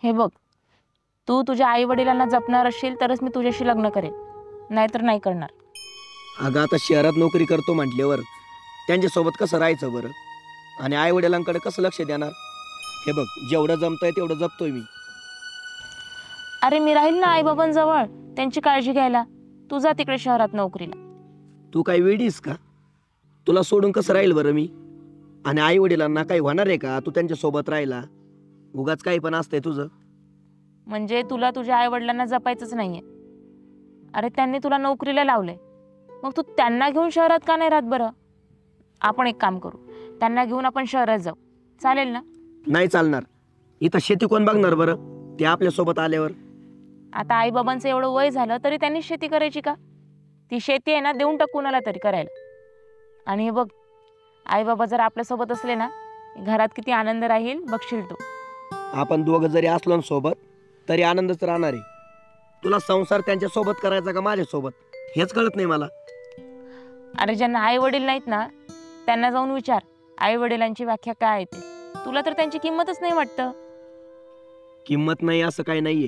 हे बघ, तू तुझ्या आई वडिलांना जपणार असशील तरच मी तुझ्याशी लग्न करेन, नाहीतर नाही करणार. अगं आता शहरात नोकरी करतो म्हटल्यावर त्यांच्यासोबत कसं राहायचं बरं? आणि आई वडिलांकडे कसं लक्ष देणार? हे बघ, जेवढं जमतंय तेवढं जपतोय मी. अरे मी राहील ना आई बाबांजवळ त्यांची काळजी घ्यायला. तू जा तिकडे शहरात नोकरीला. तू काय वेडीस का? तुला सोडून कसं राहील बरं मी? आणि आई वडिलांना काही होणार आहे का तू त्यांच्यासोबत राहिला? उगाच काही पण असतंय तुझं. म्हणजे तुला तुझ्या आई वडिलांना जपायचंच नाहीये? अरे त्यांनी तुला नोकरीला लावलंय, मग तू त्यांना घेऊन शहरात का नाही राहत बरं? आपण एक काम करू, त्यांना घेऊन आपण शहरात जाऊ, चालेल ना? नाही चालणार. इथं शेती कोण बघणार बरं ते आपल्यासोबत आल्यावर? आता आई बाबांचं एवढं वय झालं तरी त्यांनी शेती करायची का? ती शेती आहे ना, देऊन टाक कुणाला तरी करायला. आणि हे बघ, आई बाबा जर आपल्यासोबत असले ना, घरात किती आनंद राहील बघशील तू. आपण दोघं जरी असलो ना सोबत तरी आनंदच राहणार आहे. तुला संसार त्यांच्यासोबत करायचा का माझ्यासोबत हेच कळत नाही मला. अरे ज्यांना आई वडील नाहीत ना, त्यांना जाऊन विचार आई वडिलांची व्याख्या काय आहे ते. तुला तर त्यांची किंमतच नाही वाटतं. किंमत नाही असं काही नाहीये,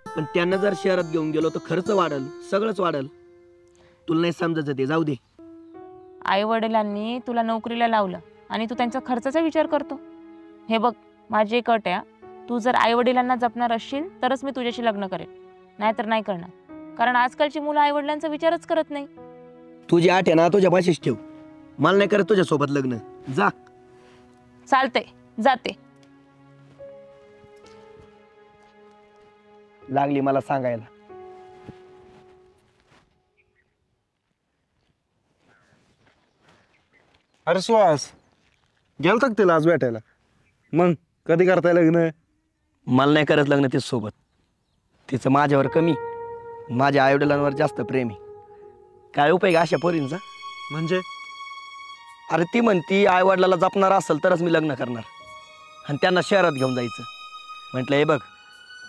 पण त्यांना जर शहरात घेऊन गेलो तर खर्च वाढल, सगळंच वाढल. तुला नाही समजायचं ते, जाऊ दे. आई वडिलांनी तुला नोकरीला लावलं आणि तू त्यांचा खर्चाचा विचार करतो. हे बघ, माझी एक अट आहे, तू जर आई वडिलांना जपणार असशील तरच मी तुझ्याशी लग्न करेन, नाहीतर नाही करणार. कारण आजकालची मुलं आई वडिलांचा विचारच करत नाही. तुझी आठ आहे ना तुझ्या पाशीच ठेव. मला नाही करत तुझ्यासोबत लग्न. जा. चालते, जाते. लागली मला सांगायला. अरे सुहास, गेलता का तिला आज भेटायला? मग कधी करताय लग्न? मला नाही करत लग्न तिच्यासोबत. तिचं माझ्यावर कमी, माझ्या आईवडिलांवर जास्त प्रेम आहे. काय उपयोग अशा पोरींचा? म्हणजे अरे ती म्हणती आईवडिलाला जपणार असेल तरच मी लग्न करणार, आणि त्यांना शहरात घेऊन जायचं. म्हटलं हे बघ,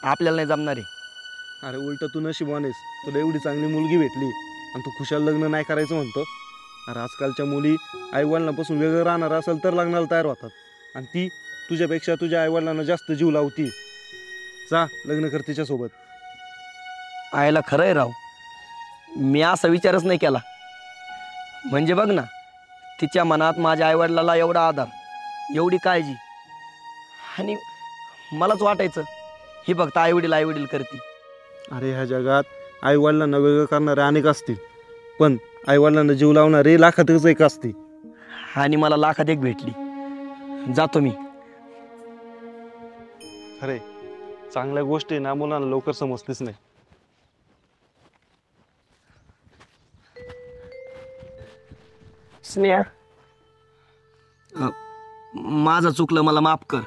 आपल्याला नाही जमणार आहे. अरे उलट तू नशिबवानेस, तुला एवढी चांगली मुलगी भेटली आणि तू खुशाल लग्न नाही करायचं म्हणतो. अरे आजकालच्या मुली आईवडिलांपासून वेगळं राहणार असेल तर लग्नाला तयार होतात, आणि ती तुझ्यापेक्षा तुझ्या आईवडिलांना जास्त जीव लावती. जा लग्न कर तिच्यासोबत. आईला खरं आहे राव, मी असा विचारच नाही केला. म्हणजे बघ ना, तिच्या मनात माझ्या आईवडिलाला एवढा आदर, एवढी काळजी, आणि मलाच वाटायचं ही फक्त आईवडील करती. अरे ह्या जगात आईवडिलांना वेगळं करणारे अनेक असतील, पण आईवडिलांना जीव लावणारे लाखातच एक असते. आणि मला लाखात एक भेटली. जातो मी. अरे चांगल्या गोष्टी ना मुलांना लवकर समजतेच नाही. स्नेहा, माझं चुकलं, मला माफ कर.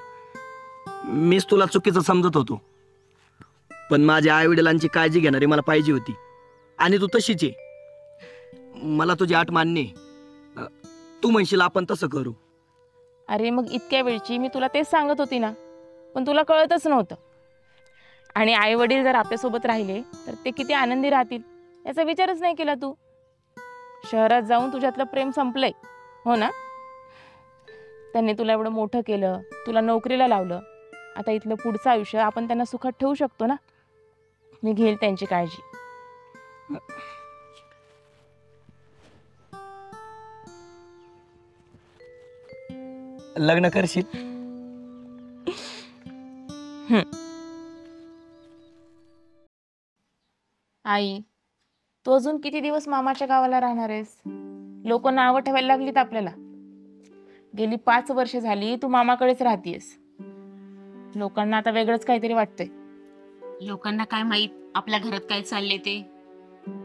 मीच तुला चुकीचं समजत होतो, पण माझ्या आईवडिलांची काळजी घेणारी मला पाहिजे होती, आणि तू तशीच आहे. मला तुझी आठ मान्य आहे. तू म्हणशील आपण तसं करू. अरे मग इतक्या वेळची मी तुला तेच सांगत होती ना, पण तुला कळतच नव्हतं. आणि आई वडील जर आपल्यासोबत राहिले तर ते किती आनंदी राहतील याचा विचारच नाही केला तू. शहरात जाऊन तुझ्यातलं प्रेम संपलंय, हो ना? त्यांनी तुला एवढं मोठं केलं, तुला नोकरीला लावलं. आता इथलं पुढचं आयुष्य आपण त्यांना सुखात ठेवू शकतो ना. मी घेईल त्यांची काळजी. लग्न करशील? आई, तू अजून किती दिवस मामाच्या गावाला राहणार आहेस? लोक नावं ठेवायला लागलीत आपल्याला. गेली 5 वर्ष झाली तू मामाकडेच राहतीयस. लोकांना आता वेगळंच काहीतरी वाटतंय. लोकांना काय माहित आपल्या घरात काय चालले ते.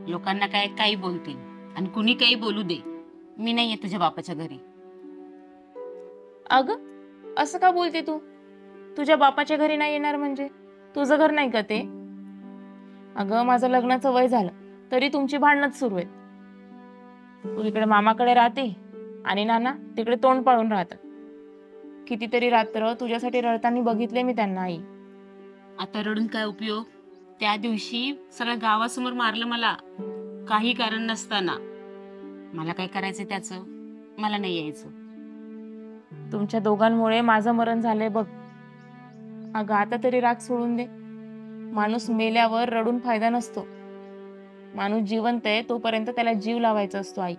लोकांना काय काही बोलतील, आणि कुणी काही बोलू दे, मी नाहीये तुझ्या बापाच्या घरी. अगं, असं का बोलते तू? तुझ्या बापाच्या घरी नाही येणार म्हणजे तुझं घर नाही का ते? अगं, माझं लग्नाचं वय झालं तरी तुमची भांडणच सुरू आहेत. तू इकडे मामाकडे राहते आणि नाना तिकडे तोंड पाळून राहतात. कितीतरी रात्र तुझ्यासाठी रडताना बघितले मी त्यांना. आई, आता रडून काय उपयोग? त्या दिवशी सगळ्या गावासमोर मारलं मला, काही कारण नसताना. मला काय करायचं त्याचं, मला नाही यायचं. तुमच्या दोघांमुळे माझं मरण झालंय बघ. अगं आता तरी राग सोडून दे. माणूस मेल्यावर रडून फायदा नसतो. माणूस जिवंत आहे तोपर्यंत त्याला जीव लावायचा असतो आई.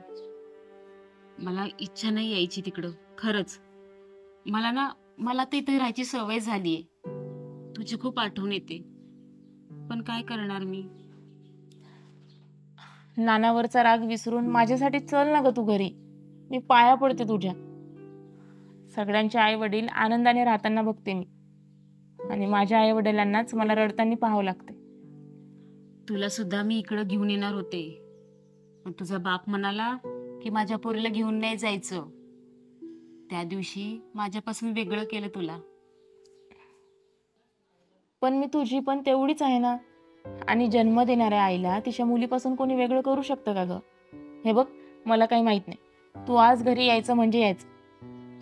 मला इच्छा नाही यायची तिकडं, खरंच. मला तर इथे राहायची सवय झालीये. तुझी खूप आठवण येते, पण काय करणार मी. नानावरचा राग विसरून माझ्यासाठी चल ना ग तू घरी. मी पाया पडते तुझ्या. सगळ्यांचे आई वडील आनंदाने राहताना बघते मी, आणि माझ्या आई वडिलांनाच मला रडताना पाहावं लागते. तुला सुद्धा मी इकडं घेऊन येणार होते, पण तुझा बाप म्हणाला की माझ्या पोरीला घेऊन नाही जायचं. त्या दिवशी माझ्यापासून वेगळं केलं तुला. पण मी तुझी पण तेवढीच आहे ना. आणि जन्म देणाऱ्या आईला तिच्या मुलीपासून कोणी वेगळं करू शकतं का ग? हे बघ, मला काही माहित नाही. तू आज घरी यायचं म्हणजे यायचं.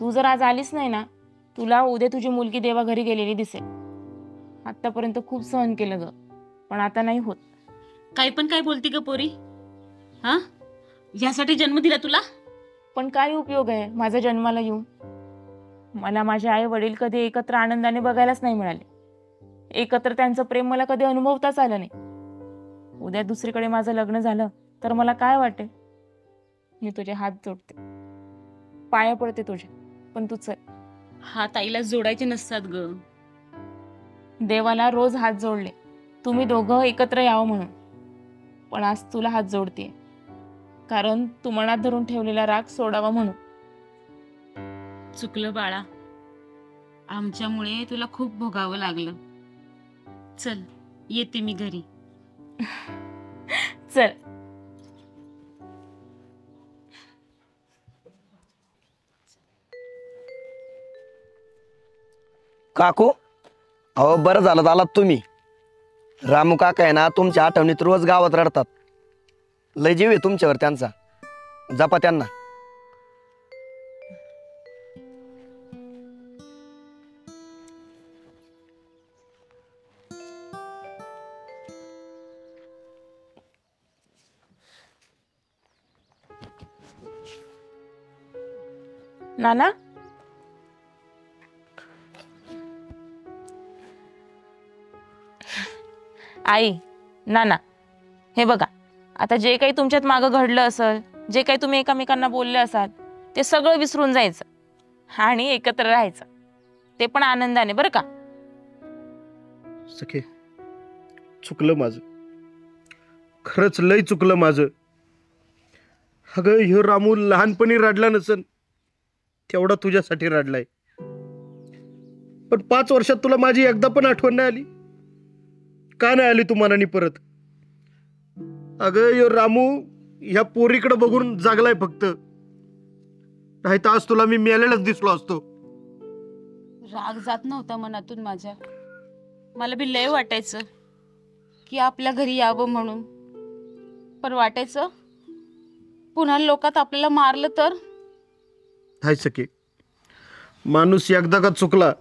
तू जर आज आलीस नाही ना, तुला उद्या तुझी मुलगी देवा घरी गेलेली दिसेल. आतापर्यंत खूप सहन केलं ग, पण आता नाही होत. काय पण काय बोलती ग पोरी? हा, यासाठी जन्म दिला तुला? पण काय उपयोग आहे माझ्या जन्माला येऊन? मला माझे आई वडील कधी एकत्र आनंदाने बघायलाच नाही मिळाले. एकत्र त्यांचं प्रेम मला कधी अनुभवताच आलं नाही. उद्या दुसरीकडे माझं लग्न झालं तर मला काय वाटेल? मी तुझे हात जोडते, पाया पडते तुझे, पण तू चल. हात आईला जोडायचे नसतात ग. देवाला रोज हात जोडले, तुम्ही दोघं एकत्र यावं म्हणून. पण आज तुला हात जोडते, कारण तू मनात धरून ठेवलेला राग सोडावा म्हणून. चुकलं बाळा, आमच्यामुळे तुला खूप भोगावं लागलं. चल, येते मी घरी. चल. काकू, अहो बरं झालं आलात तुम्ही. रामू काका आहे ना, तुमच्या आठवणीत रोज गावात रडतात. लय जीव आहे तुमच्यावर त्यांचा. जपा त्यांना. नाना, आई, नाना, हे बघा, आता जे काही तुमच्यात मागं घडलं असेल, जे काही तुम्ही एकमेकांना बोलले असाल, ते सगळं विसरून जायचं आणि एकत्र राहायचं. ते पण आनंदाने, बरं का? सखे, चुकलं माझं. खरंच लय चुकलं माझं. अगं, ह्यो रामू लहानपणी रडला नसन, तेवढा तुझ्यासाठी रडलाय. पण 5 वर्षात तुला माझी एकदा पण आठवण नाही आली? का नाही आली तू मनाने परत? अगं, ह्यो रामू ह्या पोरीकडे बघून जागलाय फक्त. नाही तर आज तुला मी मेलेलाच दिसलो असतो. राग जात नव्हता मनातून माझ्या. मला बी लय वाटायचं की आपल्या घरी यावं म्हणून, पण वाटायचं पुन्हा लोकात आपल्याला मारलं तर. हाय सखे, माणूस एकदा का चुकला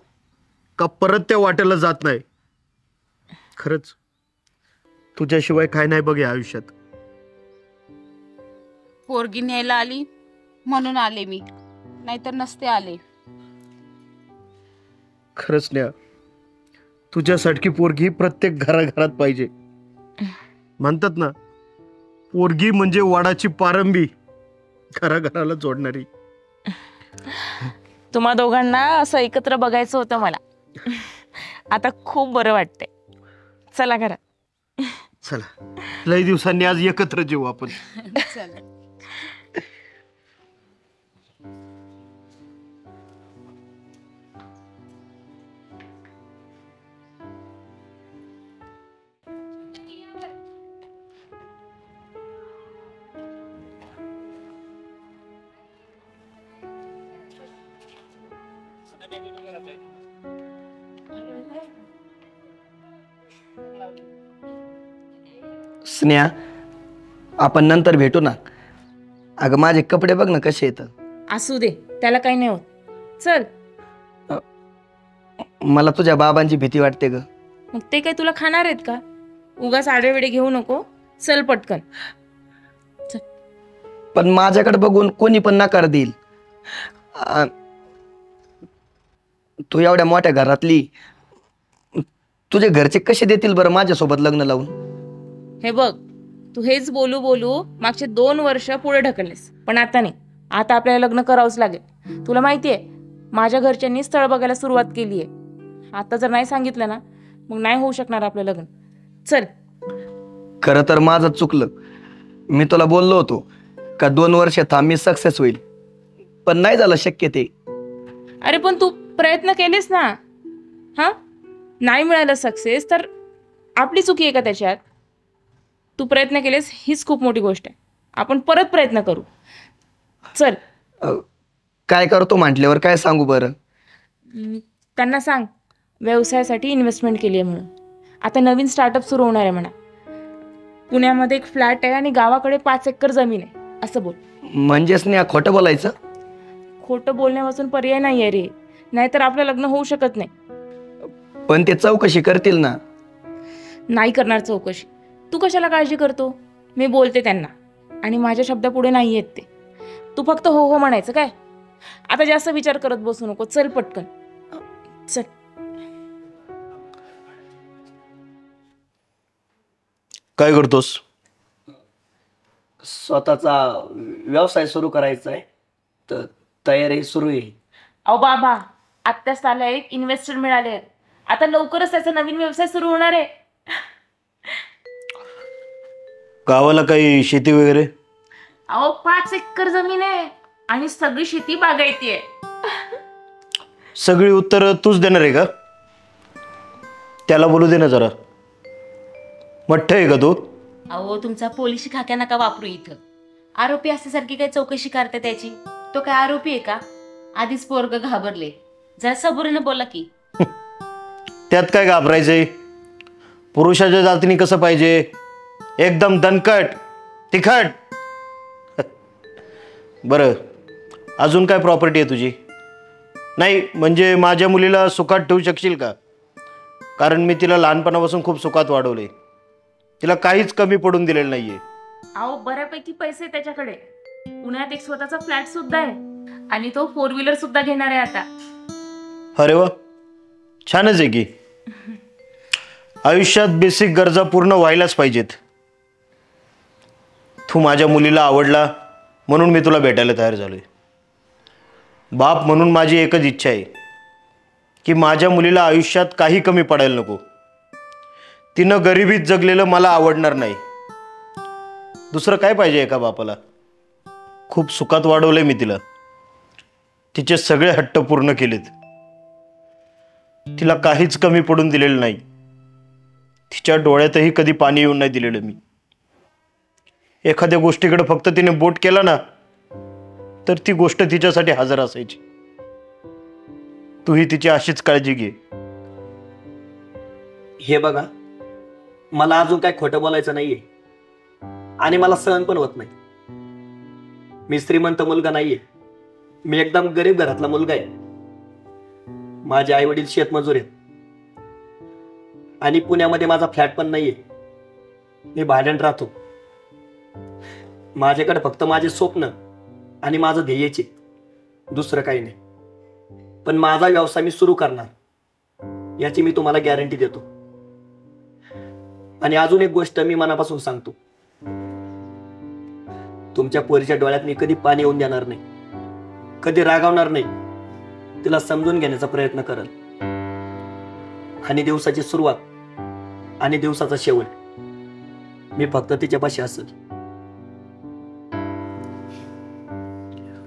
का परत त्या वाट्याला जात नाही. खरंच तुझ्याशिवाय काय नाही बघ या आयुष्यात. पोरगी न्यायला आली म्हणून आले मी, नाहीतर नसते आले. खरंच न्या, तुझ्यासारखी पोरगी प्रत्येक घराघरात पाहिजे. म्हणतात ना, पोरगी म्हणजे वाडाची पारंबी, घराघराला जोडणारी. तुम्हा दोघांना असं एकत्र बघायचं होतं मला. आता खूप बरं वाटतंय. चला घरात. चला, लई दिवसांनी आज एकत्र जेवू आपण. चल. स्नेहा, आपण नंतर भेटू ना. अगं, माझे कपडे बघ ना कसे येतात. असू दे, त्याला काही नाही होत. चल. मला तुझ्या बाबांची भीती वाटते ग. मग ते काय तुला खाणार आहेत का? उगाच आडेवेडे घेऊ नको. चल पटकन. पण माझ्याकडे बघून कोणी पण नकार देईल. तू एवढ्या मोठ्या घरातली, तुझे घरचे कसे देतील बरं माझ्यासोबत लग्न लावून? हे बघ, तू हेच बोलू बोलू मागचे 2 वर्ष पुढे ढकललेस, पण आता नाही. आता आपल्याला लग्न करावंच लागेल. तुला माहितीये, माझ्या घरच्यांनी स्थळ बघायला सुरुवात केली आहे. आता जर नाही सांगितलं ना, मग नाही होऊ शकणार आपलं लग्न. चल. खरं तर माझं चुकलं. मी तुला बोललो होतो का 2 वर्ष थांब, मी सक्सेस होईल, पण नाही झालं शक्य ते. अरे पण तू प्रयत्न केलेस ना. हा, नाही मिळालं सक्सेस तर आपली चुकी आहे का त्याच्यात? तू प्रयत्न केलेस हीच खूप मोठी गोष्ट आहे. आपण परत प्रयत्न करू. चल. काय करतो म्हटल्यावर काय सांगू बरं? त्यांना सांग व्यवसायासाठी इन्व्हेस्टमेंट केली आहे म्हणून. आता नवीन स्टार्टअप सुरू होणार आहे म्हणा. पुण्यामध्ये एक फ्लॅट आहे आणि गावाकडे 5 एकर जमीन आहे, असं बोल. म्हणजेच नाही खोटं बोलायचं? खोटं बोलण्यापासून पर्याय नाही आहे रे, नाहीतर आपलं लग्न होऊ शकत नाही. पण ते चौकशी करतील ना. नाही करणार चौकशी. तू कशाला काळजी करतो? मी बोलते त्यांना आणि माझ्या शब्दापुढे नाही येत ते. तू फक्त हो हो म्हणायचं काय. आता जास्त विचार करत बसू नको. चल पटकन चल. काय करतोस? स्वतःचा व्यवसाय सुरू करायचा आहे, तर तयारी सुरू आहे. अहो बाबा, आत्ताच त्याला एक इन्व्हेस्टर मिळाले आहेत. आता लवकरच त्याचा नवीन व्यवसाय सुरू होणार आहे. गावाला काही शेती वगैरे? अहो 5 एकर जमीन आहे आणि सगळी शेती बागायती आहे. सगळी उत्तर तूच देणार आहे का? त्याला बोलू दे ना जरा. मठ्ठ आहे का तू? अहो तुमचा पोलिसी खाक्या नका वापरू इथं. आरोपी असल्यासारखी काही चौकशी करते त्याची? तो काय आरोपी आहे का? आधीच पोरग घाबरले. जरा सबुरीनं बोला की. त्यात काय घाबरायचंय? पुरुषाच्या जातीने कसं पाहिजे? एकदम दणकट, तिखट. बरं, अजून काय प्रॉपर्टी आहे तुझी? नाही म्हणजे माझ्या मुलीला सुखात ठेवू शकशील का? कारण मी तिला लहानपणापासून खूप सुखात वाढवले. तिला काहीच कमी पडून दिलेलं नाहीये. अहो बऱ्यापैकी पैसे त्याच्याकडे. पुण्यात एक स्वतःचा फ्लॅट सुद्धा आहे आणि तो 4 व्हीलर सुद्धा घेणार आहे आता. अरे वा, छानच आहे की. आयुष्यात बेसिक गरजा पूर्ण व्हायलाच पाहिजेत. तू माझ्या मुलीला आवडला म्हणून मी तुला भेटायला तयार झालोय. बाप म्हणून माझी एकच इच्छा आहे की माझ्या मुलीला आयुष्यात काही कमी पडायला नको. तिनं गरिबीत जगलेलं मला आवडणार नाही. दुसरं काय पाहिजे एका बापाला? खूप सुखात वाढवलंय मी तिला. तिचे सगळे हट्ट पूर्ण केलेत. तिला काहीच कमी पडून दिलेलं नाही. तिच्या डोळ्यातही कधी पाणी येऊन नाही दिलेलं मी. एखाद्या गोष्टीकडे फक्त तिने बोट केला ना, तर ती गोष्ट तिच्यासाठी हजर असायची. तूही तिची अशीच काळजी घे. हे बघा, मला अजून काय खोटं बोलायचं नाहीये आणि मला सहन पण होत नाही. मी श्रीमंत मुलगा नाहीये. मी एकदम गरीब घरातला मुलगा आहे. माझे आई वडील शेतमजूर आहेत आणि पुण्यामध्ये माझा फ्लॅट पण नाहीये. मी भाड्यानं राहतो. माझ्याकडे फक्त माझे स्वप्न आणि माझं ध्येयचे, दुसरं काही नाही. पण माझा व्यवसाय मी सुरू करणार याची मी तुम्हाला गॅरंटी देतो. आणि अजून एक गोष्ट मी मनापासून सांगतो, तुमच्या पोरीच्या डोळ्यात मी कधी पाणी येऊन देणार नाही, कधी रागावणार नाही. तिला समजून घेण्याचा प्रयत्न करल आणि दिवसाची सुरुवात आणि दिवसाचा शेवट मी फक्त तिच्यापाशी असेल.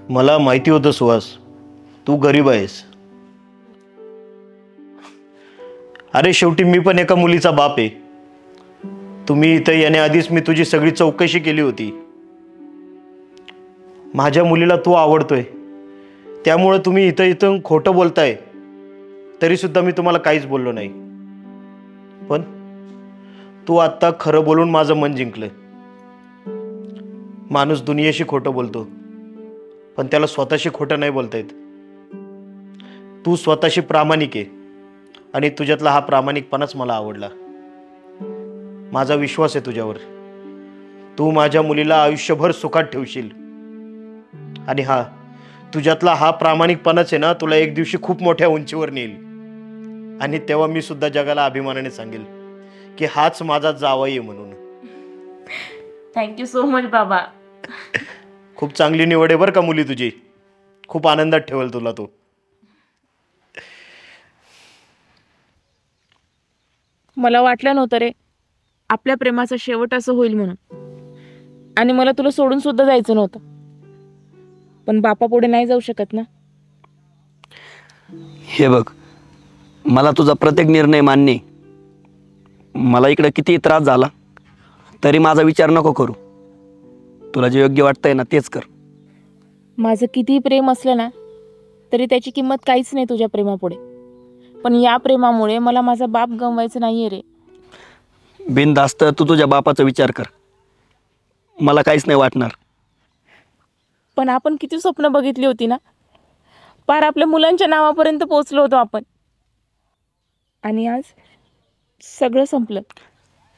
मला माहिती होतं सुहास, तू गरीब आहेस. अरे शेवटी मी पण एका मुलीचा बाप आहे. तुम्ही इथं येण्याआधीच मी तुझी सगळी चौकशी केली होती. माझ्या मुलीला तू आवडतोय, त्यामुळे तुम्ही इथं खोटं बोलताय तरी सुद्धा मी तुम्हाला काहीच बोललो नाही. पण तू आत्ता खरं बोलून माझं मन जिंकलं. माणूस दुनियेशी खोटं बोलतो, पण त्याला स्वतःशी खोटं नाही बोलता येत. तू स्वतःशी प्रामाणिक आहे आणि तुझ्यातला हा प्रामाणिकपणाच मला आवडला. माझा विश्वास आहे तुझ्यावर. तू माझ्या मुलीला आयुष्यभर सुखात ठेवशील. आणि तुझ्यातला हा प्रामाणिकपणाच आहे ना, तुला एक दिवशी खूप मोठ्या उंचीवर नेईल. आणि तेव्हा मी सुद्धा जगाला अभिमानाने सांगेल की हाच माझा जावई आहे म्हणून. थँक्यू सो मच बाबा. खूप चांगली निवड आहे बरं का मुली तुझी. खूप आनंदात ठेवल तुला तू. मला वाटलं नव्हतं रे आपल्या प्रेमाचा शेवट असं होईल म्हणून. आणि मला तुला सोडून सुद्धा जायचं नव्हतं, पण बापा पुढे नाही जाऊ शकत ना. हे बघ, मला तुझा प्रत्येक निर्णय मान्य आहे. मला इकडं किती त्रास झाला तरी माझा विचार नको करू. तुला जे योग्य वाटतंय ना तेच कर. माझं कितीही प्रेम असलं ना तरी त्याची किंमत काहीच नाही तुझ्या प्रेमापुढे. पण या प्रेमामुळे मला माझा बाप गमवायचं नाहीये रे. बिनधास्त तू तुझ्या बापाचा विचार कर, मला काहीच नाही वाटणार. पण आपण किती स्वप्न बघितली होती ना, पार आपल्या मुलांच्या नावापर्यंत पोहोचलो होतो आपण. आणि आज सगळं संपलं.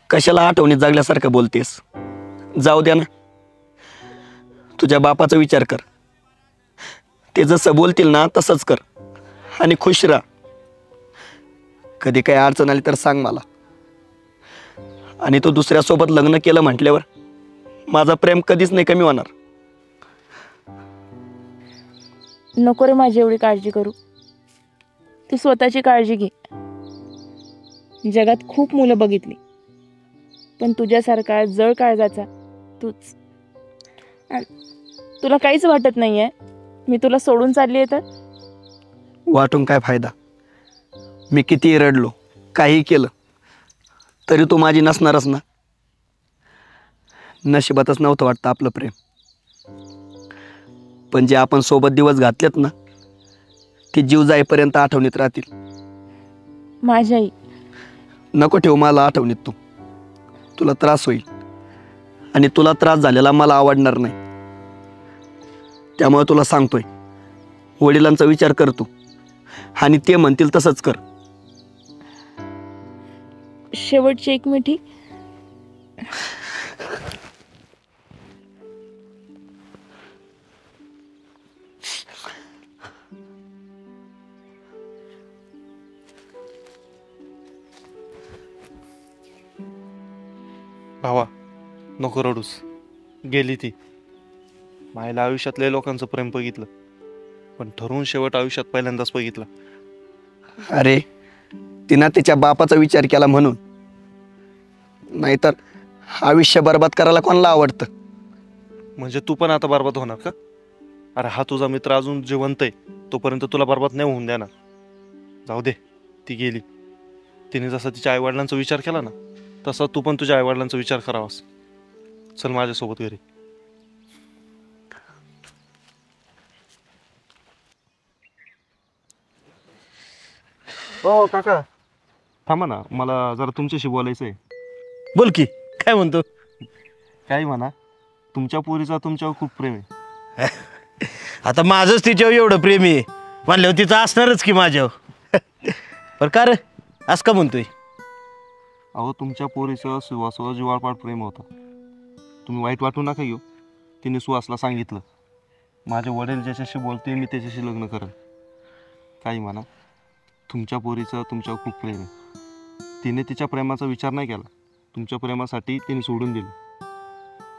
कशाला आठवणीत जागल्यासारखं बोलतेस? जाऊ द्या ना. तुझ्या बापाचा विचार कर. ते जसं बोलतील ना तसंच कर आणि खुश राहा. कधी काही अडचण आली तर सांग मला. आणि तो दुसऱ्यासोबत लग्न केलं म्हटल्यावर माझं प्रेम कधीच नाही कमी होणार. नको रे माझी एवढी काळजी करू. तू स्वतःची काळजी घे. जगात खूप मुलं बघितली, पण तुझ्यासारखा जळ काळजाचा तूच. तुला काहीच वाटत नाहीये मी तुला सोडून चालली आहे तर? वाटून काय फायदा? मी कितीही रडलो, काही केलं तरी तू माझी नसणारच ना. नशिबातच नव्हतं वाटतं आपलं प्रेम. पण जे आपण सोबत दिवस घातलेत ना ते जीव जाईपर्यंत आठवणीत राहतील. माझ्याही. नको ठेवू मला आठवणीत तू. तुला त्रास होईल आणि तुला त्रास झालेला मला आवडणार नाही. त्यामुळे तुला सांगतोय, वडिलांचा विचार कर तू आणि ते म्हणतील तसंच कर. शेवटची एक मिठी. भावा, नको रडूस. गेली ती. मायला आयुष्यातल्या लोकांचं प्रेम बघितलं, पण ठरवून शेवट आयुष्यात पहिल्यांदाच बघितलं. अरे तिनं तिच्या बापाचा विचार केला म्हणून. नाहीतर आयुष्य बर्बाद करायला कोणाला आवडतं? म्हणजे तू पण आता बर्बाद होणार का? अरे हा तुझा मित्र अजून जिवंत आहे, तोपर्यंत तुला बर्बाद नाही होऊन देणार. जाऊ दे, ती गेली. तिने जसा तिच्या आईवडिलांचा विचार केला ना तसा तू पण तुझ्या आईवडिलांचा विचार करावास. चल माझ्यासोबत घरी. हो काका, थांबा ना, मला जरा तुमच्याशी बोलायचं आहे. बोल की, काय म्हणतो? काय म्हणा, तुमच्या पोरीचा तुमच्यावर खूप प्रेम आहे. आता माझंच तिच्यावर एवढं प्रेम आहे म्हणल्यावर तिचं असणारच की माझ्यावर. बरं का रे, असं का म्हणतोय? अहो, तुमच्या पोरीचं सुवासवर जीवापाड प्रेम होतं. तुम्ही वाईट वाटू नका घेऊ. तिने सुहासला सांगितलं, माझे वडील ज्याच्याशी बोलते मी त्याच्याशी लग्न करेन. काही म्हणा, तुमच्या पोरीचं तुमच्यावर खूप प्रेम आहे. तिने तिच्या प्रेमाचा विचार नाही केला. तुमच्या प्रेमासाठी तिने सोडून दिलं.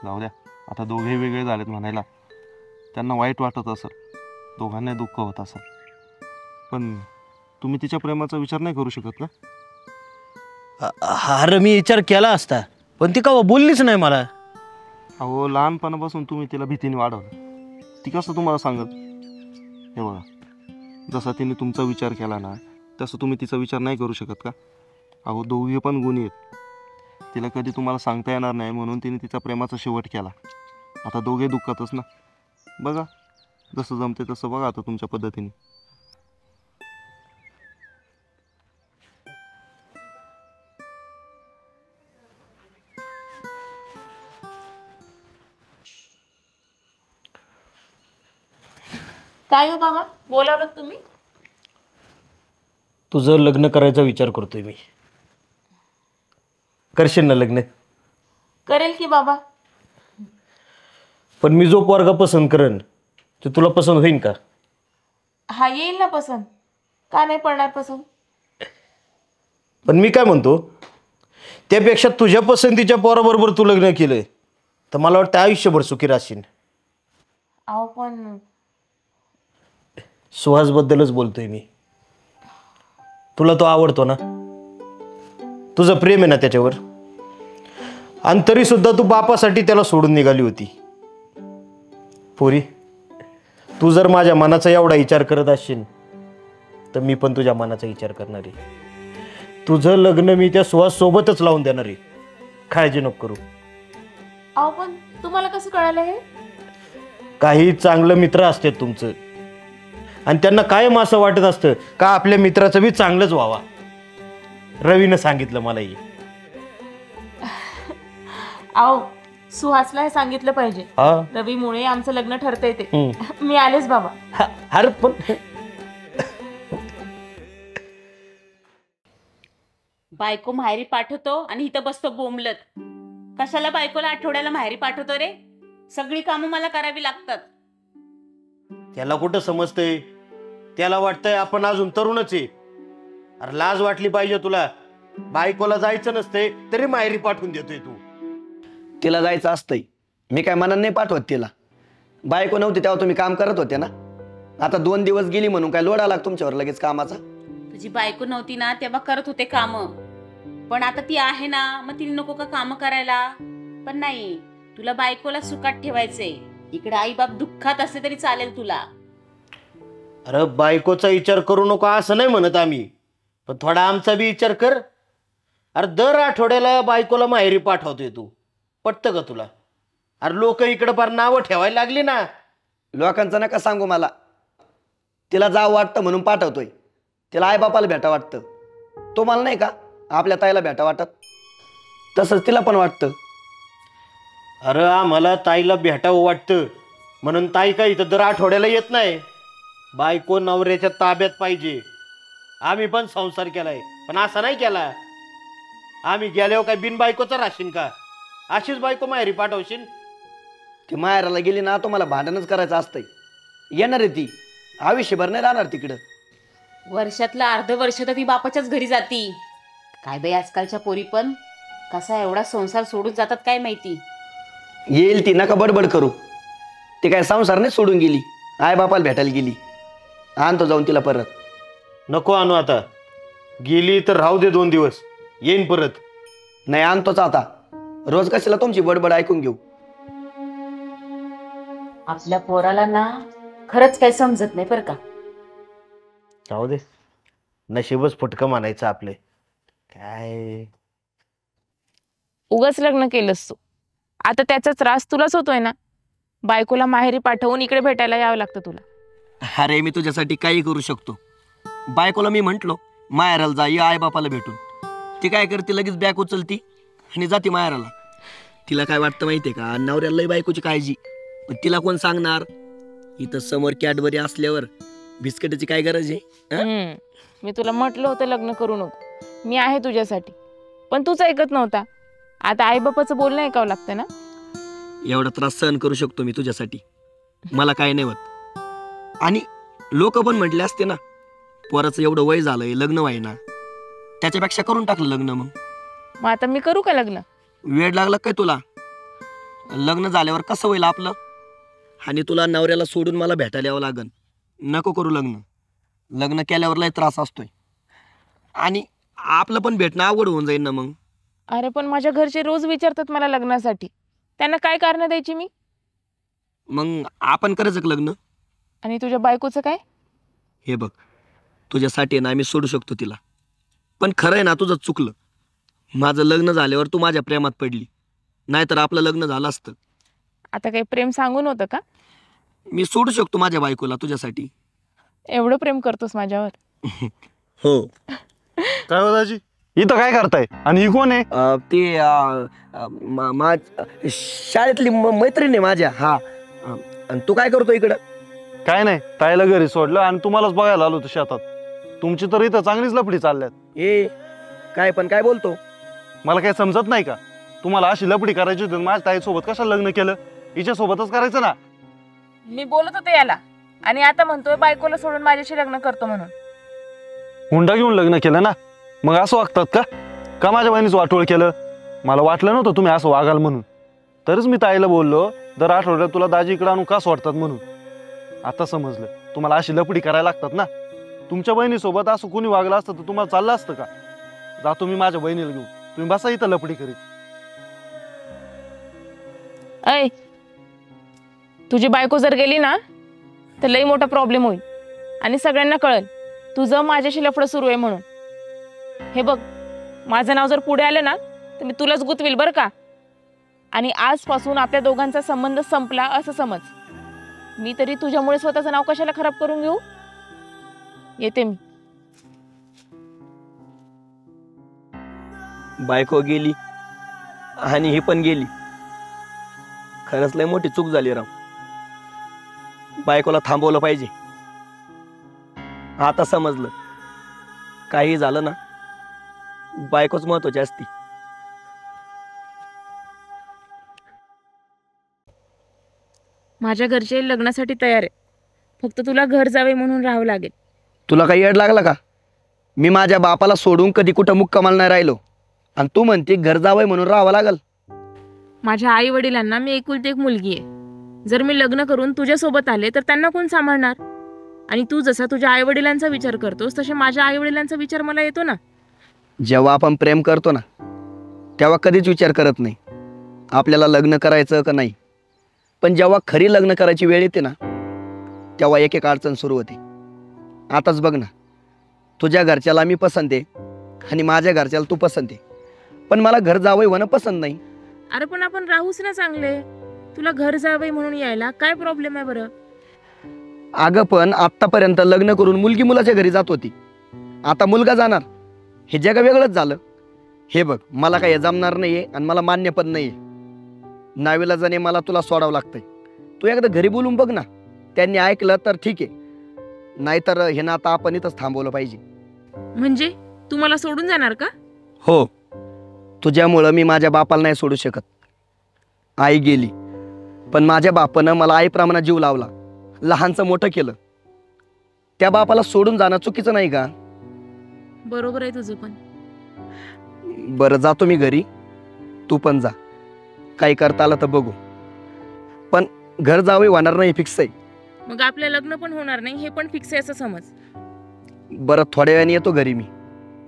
जाऊ द्या, आता दोघेही वेगळे झालेत म्हणायला. त्यांना वाईट वाटत असेल, दोघांना दुःख होत असेल, पण तुम्ही तिच्या प्रेमाचा विचार नाही करू शकत ना? अरे मी विचार केला असता, पण ती का बोललीच नाही मला. अहो, लहानपणापासून तुम्ही तिला भीतीने वाढवलं. ती कसं तुम्हाला सांगत? हे बघा, जसा तिने तुमचा विचार केला ना तसं तुम्ही तिचा विचार नाही करू शकत का? अहो, दोघे पण गुणी आहेत. तिला कधी तुम्हाला सांगता येणार नाही म्हणून तिने तिचा प्रेमाचा शेवट केला. आता दोघे दुःखातच ना. बघा, जसं जमते तसं बघा आता तुमच्या पद्धतीने. काय हो बाबा, बोलावलं तुम्ही? तुझं लग्न करायचा विचार करतोय मी. करशील ना लग्न? करेल की बाबा. पण मी जो पोरगा पसंत करेन ते तुला पसंत होईन का? हा, येईल ना पसंत. का नाही पडणार पसंत? पण मी काय म्हणतो, त्यापेक्षा तुझ्या पसंतीच्या पोराबरोबर तू लग्न केलंय तर मला वाटतं आयुष्यभर सुखी राहशील. अहो पण सुहासबद्दलच बोलतोय मी. तुला तो आवडतो ना, तुझं प्रेम आहे ना त्याच्यावर, आणि तरी सुद्धा तू बापासाठी त्याला सोडून निघाली होती. पोरी, तू जर माझ्या मनाचा एवढा विचार करत असशील तर मी पण तुझ्या मनाचा विचार करणार आहे. तुझं लग्न मी त्या सुहास सोबतच लावून देणार आहे, काळजी नको करू. अहो पण तुम्हाला कसं कळालं हे? काही चांगलं मित्र असते तुमचं, आणि त्यांना कायम असं वाटत असतं का आपल्या मित्राचं बी चांगलंच व्हावा. रवीनं सांगितलं मला हे. अहो सुहासला हे सांगितलं पाहिजे. हा रवीमुळे आमचं लग्न ठरतंय ते. हम्म. मी आलेच बाबा. अरे पण बायको माहेरी पाठवतो आणि इथं बसतो बोंबलत. कशाला बायकोला आठवड्याला माहेरी पाठवतो रे? सगळी कामं मला करावी लागतात. त्याला कुठं समजतंय, त्याला वाटतंय आपण अजून तरुणच आहे. अरे लाज वाटली पाहिजे तुला. बायकोला जायचं नसतंय तरी माहेरी पाठवून देतोय तू. तिला जायचं असतंय, मी काय मनात नाही पाठवत तिला. बायको नव्हती तेव्हा तुम्ही काम करत होते ना. आता 2 दिवस गेली म्हणून काय लोड आला तुमच्यावर लगेच कामाचा? तुझी बायको नव्हती ना तेव्हा करत होते काम, पण आता ती आहे ना, मग तिने नको का काम करायला? पण नाही, तुला बायकोला सुखात ठेवायचंय. इकडे आई बाप दुःखात असले तरी चालेल तुला. अरे बायकोचा विचार करू नको असं नाही म्हणत आम्ही, पण थोडा आमचा बी विचार कर. अरे दर आठवड्याला बायकोला माहेरी पाठवतोय तू, पटतं का तुला? अरे लोक इकडं फार नावं ठेवायला लागली ना. लोकांचं नका सांगू मला. तिला जावं वाटतं म्हणून पाठवतोय. तिला आईबापाला भेटा वाटतं. तो मला नाही का आपल्या ताईला भेटा वाटत? तसंच तिला पण वाटतं. अरे आम्हाला ताईला भेटावं वाटतं म्हणून ताई काय इथं दर आठवड्याला येत नाही. बायको नवऱ्याच्या ताब्यात पाहिजे. आम्ही पण संसार केलाय, पण असा नाही केला. आम्ही गेल्यावर काय बिन बायकोचा राशीन का? अशीच बायको माहेरी पाठवशील? ती माहेराला गेली ना तुम्हाला भांडणच करायचं असतंय. येणार आहे ती, आयुष्यभर नाही राहणार तिकडं. वर्षातलं अर्ध वर्ष तर ती बापाच्याच घरी जाती. काय बाई आजकालच्या पोरी पण कसा एवढा संसार सोडून जातात काय माहिती. येईल ती, नका बडबड करू. ती काय संसार नाही सोडून गेली, आईबापाला भेटायला गेली. आणतो जाऊन तिला परत. नको आणू आता. गेली तर राहू दे 2 दिवस, येईन परत. नाही आणतोच आता. रोज कशाला तुमची बडबड ऐकून घेऊ. आपल्या पोराला ना खरंच काही समजत नाही बरं का. राहू दे, नशीबच फुटकं म्हणायचं आपले. काय उगाच लग्न केलंस तू. आता त्याचा त्रास तुलाच होतोय ना. बायकोला माहेरी पाठवून इकडे भेटायला यावं लागतं तुला. अरे मी तुझ्यासाठी काही करू शकतो. बायकोला मी म्हंटलो माहेराला जा, ये आईबापाला भेटून. ती काय करते, लगेच बॅग उचलती आणि जाते माहेराला. तिला काय वाटतं माहितीये का, नवऱ्याला लई बायकोची काळजी. पण तिला कोण सांगणार? इथं समोर कॅडबरी असल्यावर बिस्किटाची काय गरज आहे? मी तुला म्हटलं होतं लग्न करू नको, मी आहे तुझ्यासाठी. पण तूच ऐकत नव्हता. आता आईबापाचं बोलणं ऐकावं लागतं ना. एवढा त्रास सहन करू शकतो मी तुझ्यासाठी. मला काय नाही होत. आणि लोक पण म्हटले असते ना, पोराचं एवढं वय झालंय, लग्न व्हायना, त्याच्यापेक्षा करून टाकलं लग्न. मग आता मी करू का लग्न? वेळ लागला काय तुला? लग्न झाल्यावर कसं होईल आपलं? आणि तुला नवऱ्याला सोडून मला भेटायला यावं लागन. नको करू लग्न. लग्न केल्यावर लय त्रास असतोय, आणि आपलं पण भेटणं अवघड होऊन जाईल ना मग. अरे पण माझ्या घरचे रोज विचारतात मला लग्नासाठी. त्यांना काय कारण द्यायची मी? मग आपण करायचं का लग्न? आणि तुझ्या बायकोचं काय? हे बघ, तुझ्यासाठी ना मी सोडू शकतो तिला. पण खरं आहे ना, तुझं चुकलं. माझं लग्न झाल्यावर तू माझ्या प्रेमात पडली, नाहीतर आपलं लग्न झालं असतं. आता काही प्रेम सांगून होतं का? मी सोडू शकतो माझ्या बायकोला तुझ्यासाठी. एवढं प्रेम करतोस माझ्यावर? हो. काय हो दाजी, इथं काय करताय? आणि ही कोण आहे? ते शाळेतली मैत्रीण आहे माझ्या. हा. आणि तू काय करतो इकडं? काय नाही, ताईला घरी सोडलं आणि तुम्हालाच बघायला आलो होतो शेतात. तुमची तर इथं चांगलीच लफडी चालल्यात. काय पण काय बोलतो? मला काय समजत नाही का? तुम्हाला अशी लफडी करायची होती, माझ्या ताईसोबत कशाला लग्न केलं? हिच्या सोबतच करायचं ना. मी बोलत होते याला, आणि आता म्हणतोय बायकोला सोडून माझ्याशी लग्न करतो म्हणून. हुंडा घेऊन लग्न केलं ना? मग असं वागतात का? का माझ्या बहिणीचं वाटोळ केलं? मला वाटलं नव्हतं तुम्ही असं वागाल म्हणून. तरच मी ताईला बोललो दर आठवड्यात तुला दाजी इकडे आणून का सोडतात म्हणून. आता समजलं तुम्हाला अशी लपडी करायला लागतात ना. तुमच्या बहिणीसोबत असं कोणी वागलं असतं तर तुम्हाला चाललं असतं का? जातो मी माझ्या बहिणीला घेऊन, तुम्ही बसा इथं लपडी करीत. ऐ, तुझी बायको जर गेली ना तर लई मोठा प्रॉब्लेम होईल आणि सगळ्यांना कळेल तुझं माझ्याशी लफडं सुरू आहे म्हणून. हे बघ, माझं नाव जर पुढे आलं ना तर मी तुलाच गुतवील बरं का. आणि आजपासून आपल्या दोघांचा संबंध संपला असं समज. मी तरी तुझ्यामुळे स्वतःचं नाव कशाला खराब करून घेऊ. येते मी. बायको गेली आणि ही पण गेली. खरंच लय मोठी चूक झाली राव. बायकोला थांबवलं पाहिजे. आता समजलं काही झालं ना बायकोच महत्वाची असती. माझ्या घरचे लग्नासाठी तयार आहे. फक्त तुला घर जावे म्हणून राहावं लागेल. तुला काही येड लागला का? मी माझ्या बापाला सोडून कधी कुठं मुक्कामाला नाही राहिलो आणि तू म्हणते घर जावंय म्हणून राहावं लागल. माझ्या आई वडिलांना मी एकुलती एक मुलगी आहे. जर मी लग्न करून तुझ्यासोबत आले तर त्यांना कोण सांभाळणार? आणि तू जसा तुझ्या आई वडिलांचा विचार करतोस तसे माझ्या आई वडिलांचा विचार मला येतो ना. जेव्हा आपण प्रेम करतो ना तेव्हा कधीच विचार करत नाही आपल्याला लग्न करायचं का नाही. पण जेव्हा खरी लग्न करायची वेळ येते ना तेव्हा एक एक अडचण सुरू होते. आताच बघ ना, तुझ्या घरच्याला मी पसंत आहे आणि माझ्या घरच्याला तू पसंत आहे, पण मला घर जावंय होणं पसंत नाही. अरे पण आपण राहूच ना चांगले. तुला घर जावंय म्हणून यायला काय प्रॉब्लेम आहे बरं? अगं पण आत्तापर्यंत लग्न करून मुलगी मुलाच्या घरी जात होती, आता मुलगा जाणार. हे जग वेगळंच झालं. हे बघ, मला काही जमणार नाहीये आणि मला मान्य पण नाहीये. नाविलाजाने मला तुला सोडावं लागतंय. तू एकदा घरी बोलून बघ ना, त्यांनी ऐकलं तर ठीक आहे, नाहीतर हे ना आता आपण इथंच थांबवलं पाहिजे. म्हणजे तू मला सोडून जाणार का? हो, तुझ्यामुळं मी माझ्या बापाला नाही सोडू शकत. आई गेली पण माझ्या बापानं मला आईप्रमाणे जीव लावला, लहानचं मोठं केलं. त्या बापाला सोडून जाणं चुकीचं नाही का? बरोबर आहे तुझं पण. बरं, जातो मी घरी, तू पण जा. काही करता आलं तर बघू, पण घर जावे होणार नाही फिक्स आहे. मग आपलं लग्न पण होणार नाही हे पण फिक्स आहे असं समज. बरं, थोड्या वेळाने येतो घरी, मी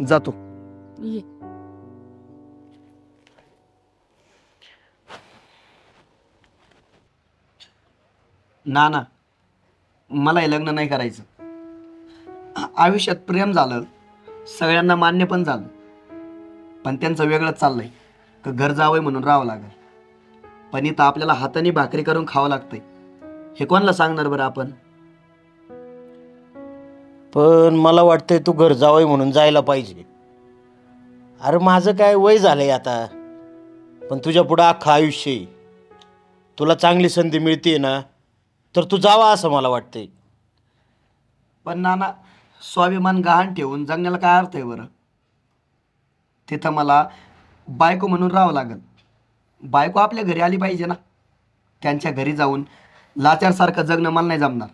जातो. ये. ना मला हे लग्न नाही करायचं. आयुष्यात प्रेम झालं, सगळ्यांना मान्य पण झालं, पण त्यांचं वेगळंच चाललंय का घर जावंय म्हणून राहावं लागेल. पण इथं आपल्याला हाताने भाकरी करून खावं लागतंय. हे कोणाला सांगणार बरं आपण? पण मला वाटतंय तू घर जावंय म्हणून जायला पाहिजे. अरे माझं काय वय झालंय आता, पण तुझ्या पुढं अख्खं आयुष्य आहे. तुला चांगली संधी मिळते ना तर तू जावा असं मला वाटतंय. पण नाना, स्वाभिमान गहाण ठेवून जगण्याला काय अर्थ आहे बरं? तिथं मला बायको म्हणून राहावं लागेल. बायको आपल्या घरी आली पाहिजे ना. त्यांच्या घरी जाऊन लाचारसारखं जगणं मला नाही जमणार.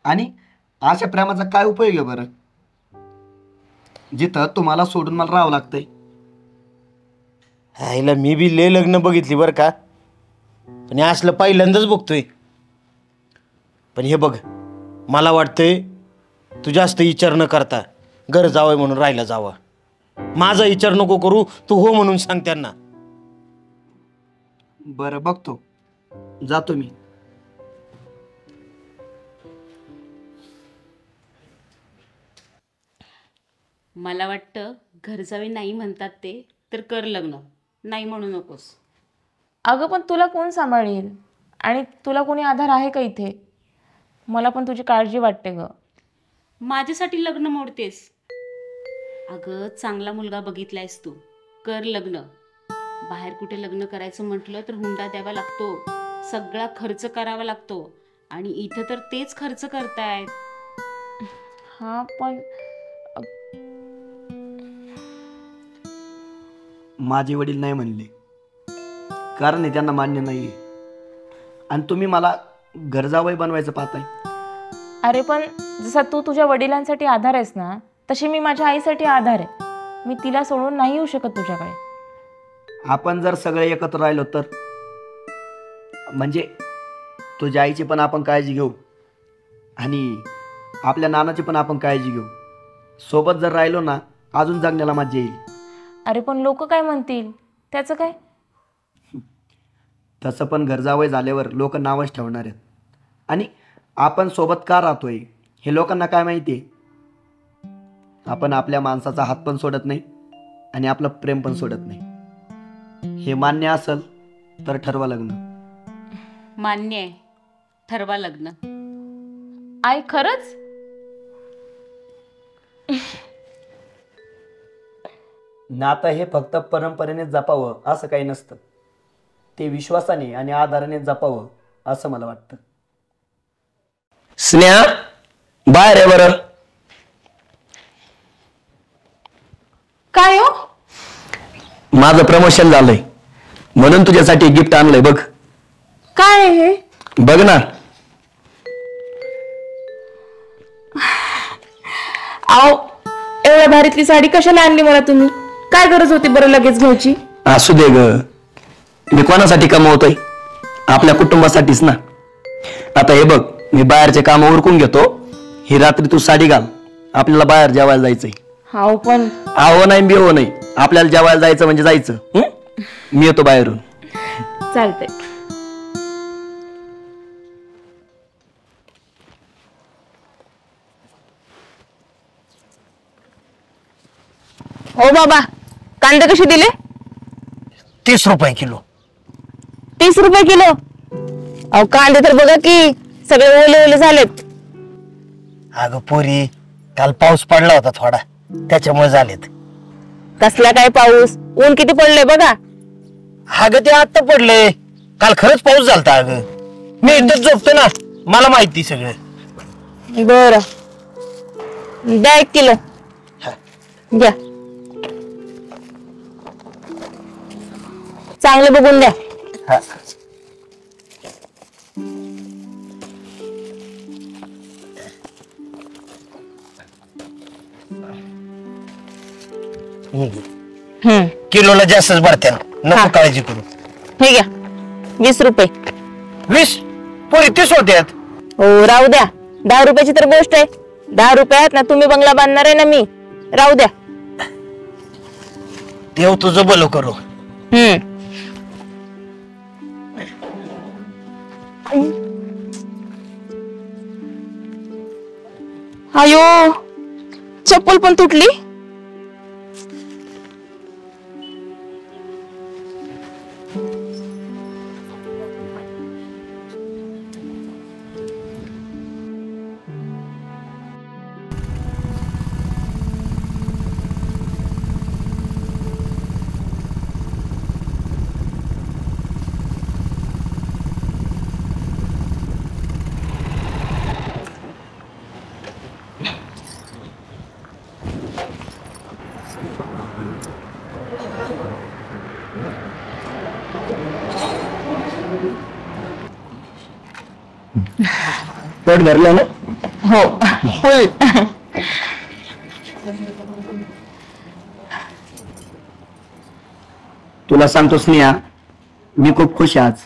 आणि अशा प्रेमाचा काय उपयोग आहे बरं जिथं तुम्हाला सोडून मला राहावं लागतंय? ह्याला मी बी लय लग्न बघितली बरं का, पण हे असलं पहिल्यांदाच बघतोय. पण हे बघ, मला वाटतंय तू जास्त विचार न करता घर जावंय म्हणून राहायला जावा. माझा विचार नको करू, तू हो म्हणून सांग त्यांना. बरं, बघतो, जातो मी. मला वाटतं घर जावे नाही म्हणतात ते तर कर लग्न, नाही म्हणू नकोस. अगं पण तुला कोण सांभाळेल आणि तुला कोणी आधार आहे का इथे? मला पण तुझी काळजी वाटते ग. माझ्यासाठी लग्न मोडतेस? अगं चांगला मुलगा बघितलायस तू, कर लग्न. बाहेर कुठे लग्न करायचं म्हटलं तर हुंडा द्यावा लागतो, सगळा खर्च करावा लागतो, आणि इथं तर तेच खर्च करतायत. हा पण माझे वडील नाही म्हणले, कारण हे त्यांना मान्य नाहीये. आणि तुम्ही मला घर जावई बनवायचं पाहताय. अरे पण जसा तू तुझ्या वडिलांसाठी आधार आहेस ना, तशी मी माझ्या आईसाठी आधार आहे. मी तिला सोडून नाही येऊ शकत तुझ्याकडे. आपण जर सगळे एकत्र राहिलो तर, म्हणजे तुझ्या आईची पण आपण काळजी घेऊ आणि आपल्या नानाची पण आपण काळजी घेऊ. सोबत जर राहिलो ना अजून जगण्याला मजा येईल. अरे पण लोक काय म्हणतील त्याचं काय? तसं पण घर जावई झाल्यावर लोक नावच ठेवणार आहेत. आणि आपण सोबत का राहतोय हे लोकांना काय माहिती आहे? आपण आपल्या माणसाचा हात पण सोडत नाही आणि आपलं प्रेम पण सोडत नाही. हे मान्य असेल तर ठरवा लग्न. मान्य आहे, ठरवा लग्न. आई खरंच? नातं हे फक्त परंपरेने जपावं असं काही नसतं. ते विश्वासाने आणि आधाराने जपावं असं मला वाटतं. स्नेहा बाहेर आहे बरं. काय हो? माझं प्रमोशन झालंय म्हणून तुझ्यासाठी गिफ्ट आणलंय बघ. काय हे? बघ ना. आओ, एवढ्या भारीतली साडी कशाला आणली मला तुम्ही? काय गरज होती बरं लगेच घ्यायची? असू दे ग, मी कोणासाठी कमवतोय? आपल्या कुटुंबासाठीच ना. आता हे बघ, मी बाहेरचे काम उरकून घेतो. ही रात्री तू साडी घाल, आपल्याला बाहेर जेवायला जायचंय. हाव पण आहो नाही बिहो नाही, आपल्याला जेवायला जायचं म्हणजे जायचं. मी येतो बाहेरून. चालतंय. हो बाबा, कांदे कसे दिले? 30 रुपये किलो. 30 रुपये किलो? अहो कांदे तर बघा की सगळे ओले ओले झालेत. अगं पोरी, काल पाऊस पडला होता थोडा, त्याच्यामुळे झालेत. कसला काय पाऊस? ऊन किती पडलंय बघा. अगं ते आता पडलंय, काल खरंच पाऊस झालता. अगं मी इथंच झोपतो ना, मला माहिती सगळं. बर, द्या 1 किलो. द्या, चांगले बघून द्या. किलोला जास्तच भरत्या, नको काळजी करू. हे घ्या 20 रुपये. 20? पोरी 30 होत्यात. हो राहू द्या, 10 रुपयाची तर गोष्ट आहे. 10 रुपयात ना तुम्ही बंगला बांधणार आहे ना मी. राहू द्या. देव तुझं भलं करू. अयो, चप्पल पण तुटली. पोट भरलं ना? हो. तुला सांगतो स्नेहा, मी खूप खुश आहे आज.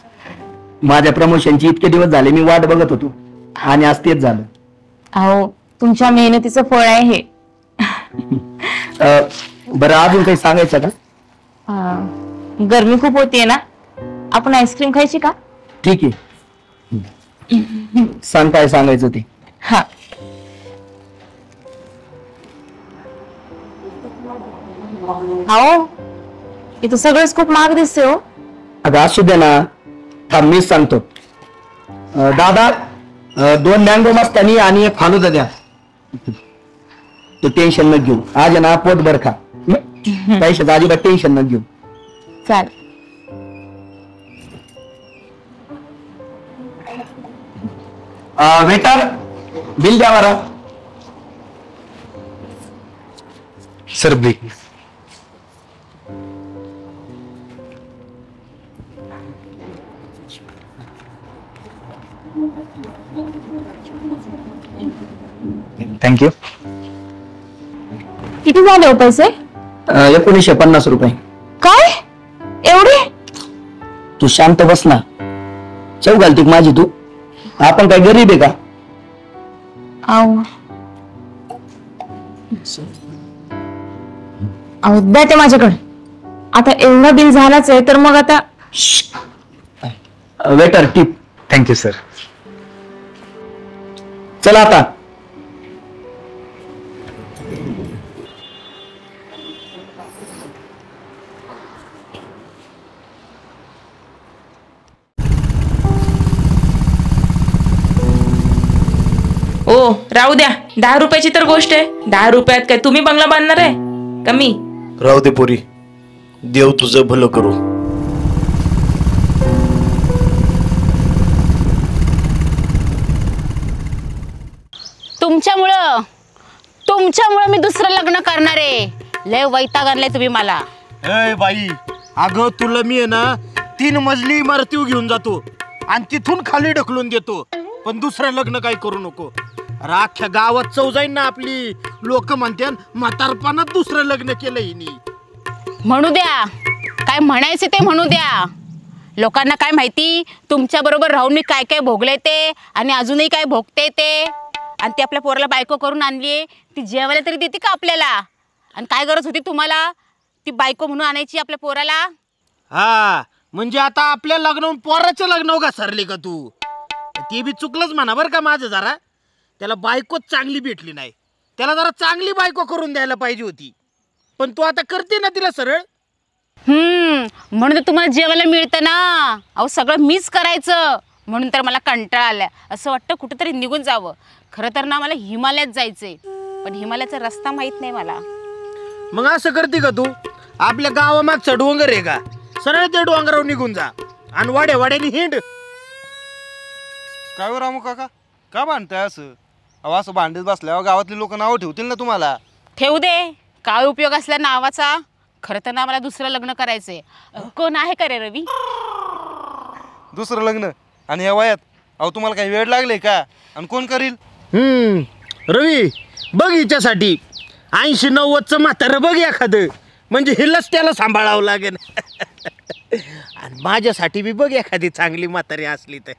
माझ्या प्रमोशनची इतके दिवस झाले मी वाट बघत होतो आणि आज तेच झालं. अहो, तुमच्या मेहनतीचं फळ आहे हे. बरं, अजून काही सांगायचं का? गरमी खूप होतीये ना, आपण आईस्क्रीम खायची का? ठीक आहे, सांग काय सांगायचं ते. हा, अहो इथं सगळंच खूप महाग दिसते हो. अगं असू दे ना, थांब मीच सांगतो. दादा, 2 मँगो मस्तानी आणि 1 फालुदा द्या. तू टेन्शन न घेऊ, आज आहे ना पोट भर खा. पैशाचं अजिबात टेन्शन न घेऊ. चाल. वेटर, बिल द्या बरं. Sir bill. थँक्यू. किती झाले हो पैसे? 1950 रुपये. काय एवढे? तू शांत बस ना. चव घालते माझी तू. आपण काय गरीब आहे का? अहो अहो द्या ते माझ्याकडे. आता एवढा बिल झालाच आहे तर मग आता. Waiter tip. Thank you sir. चला आता. ओ राहू द्या, 10 रुपयाची तर गोष्ट आहे. 10 रुपयात काय तुम्ही बंगला बांधणार आहे? कमी. राहू दे पोरी, देव तुझं भलं करू. तुमच्यामुळं मी दुसरं लग्न करणार आहे. लय वैताग आणलाय तुम्ही मला. ए बाई, अगं तुला मी आहे ना 3 मजली इमारती घेऊन जातो आणि तिथून खाली ढकलून देतो, पण दुसरं लग्न काही करू नको. अरे अख्ख्या गावात चव जाईन ना आपली. लोक म्हणतात म्हातारपणात दुसरं लग्न केलं हिनी. म्हणू द्या, काय म्हणायचं ते म्हणू द्या. लोकांना काय माहिती तुमच्या बरोबर राहून मी काय काय भोगले ते, आणि अजूनही काय भोगते ते. आणि ती आपल्या पोराला बायको करून आणली, ती जेवायला तरी देते का आपल्याला? आणि काय गरज होती तुम्हाला ती बायको म्हणून आणायची आपल्या पोराला? हा म्हणजे आता आपल्या लग्न पोराच्या लग्न घसरली का तू? ते बी चुकलंच म्हणा बरं का माझं. जरा त्याला बायकोच चांगली भेटली नाही. त्याला जरा चांगली बायको करून द्यायला पाहिजे होती, पण तू आता करते ना तिला सरळ. म्हणून तर तुम्हाला जेवायला मिळतं ना. अहो सगळं मीच करायचं, म्हणून तर मला कंटाळा आलाय. असं वाटतं कुठेतरी निघून जावं. खरं तर ना मला हिमालयात जायचंय, पण हिमालयाचा रस्ता माहित नाही मला. मग असं करते का तू? आपल्या गावामागचा डोंगर आहे का, सरळ त्या डोंगरावर निघून जा आणि वाड्या वाड्याने हिंड. काय हो रामू काका, का भांडताय असं? अहो असं भांडत बसल्यावर गावातली लोक नाव ठेवतील ना तुम्हाला. ठेवू दे, काय उपयोग असला नावाचा. खरं तर ना मला दुसरं लग्न करायचंय. कोण आहे का रे रवी? दुसरं लग्न आणि या वयात? अहो तुम्हाला काही वेळ लागले का? आणि कोण करील? रवी बघ हिच्यासाठी 80-90चं म्हातारं बघ एखादं, म्हणजे हिलाच त्याला सांभाळावं लागेल. आणि माझ्यासाठी बी बघ एखादी चांगली म्हातारी असली तर,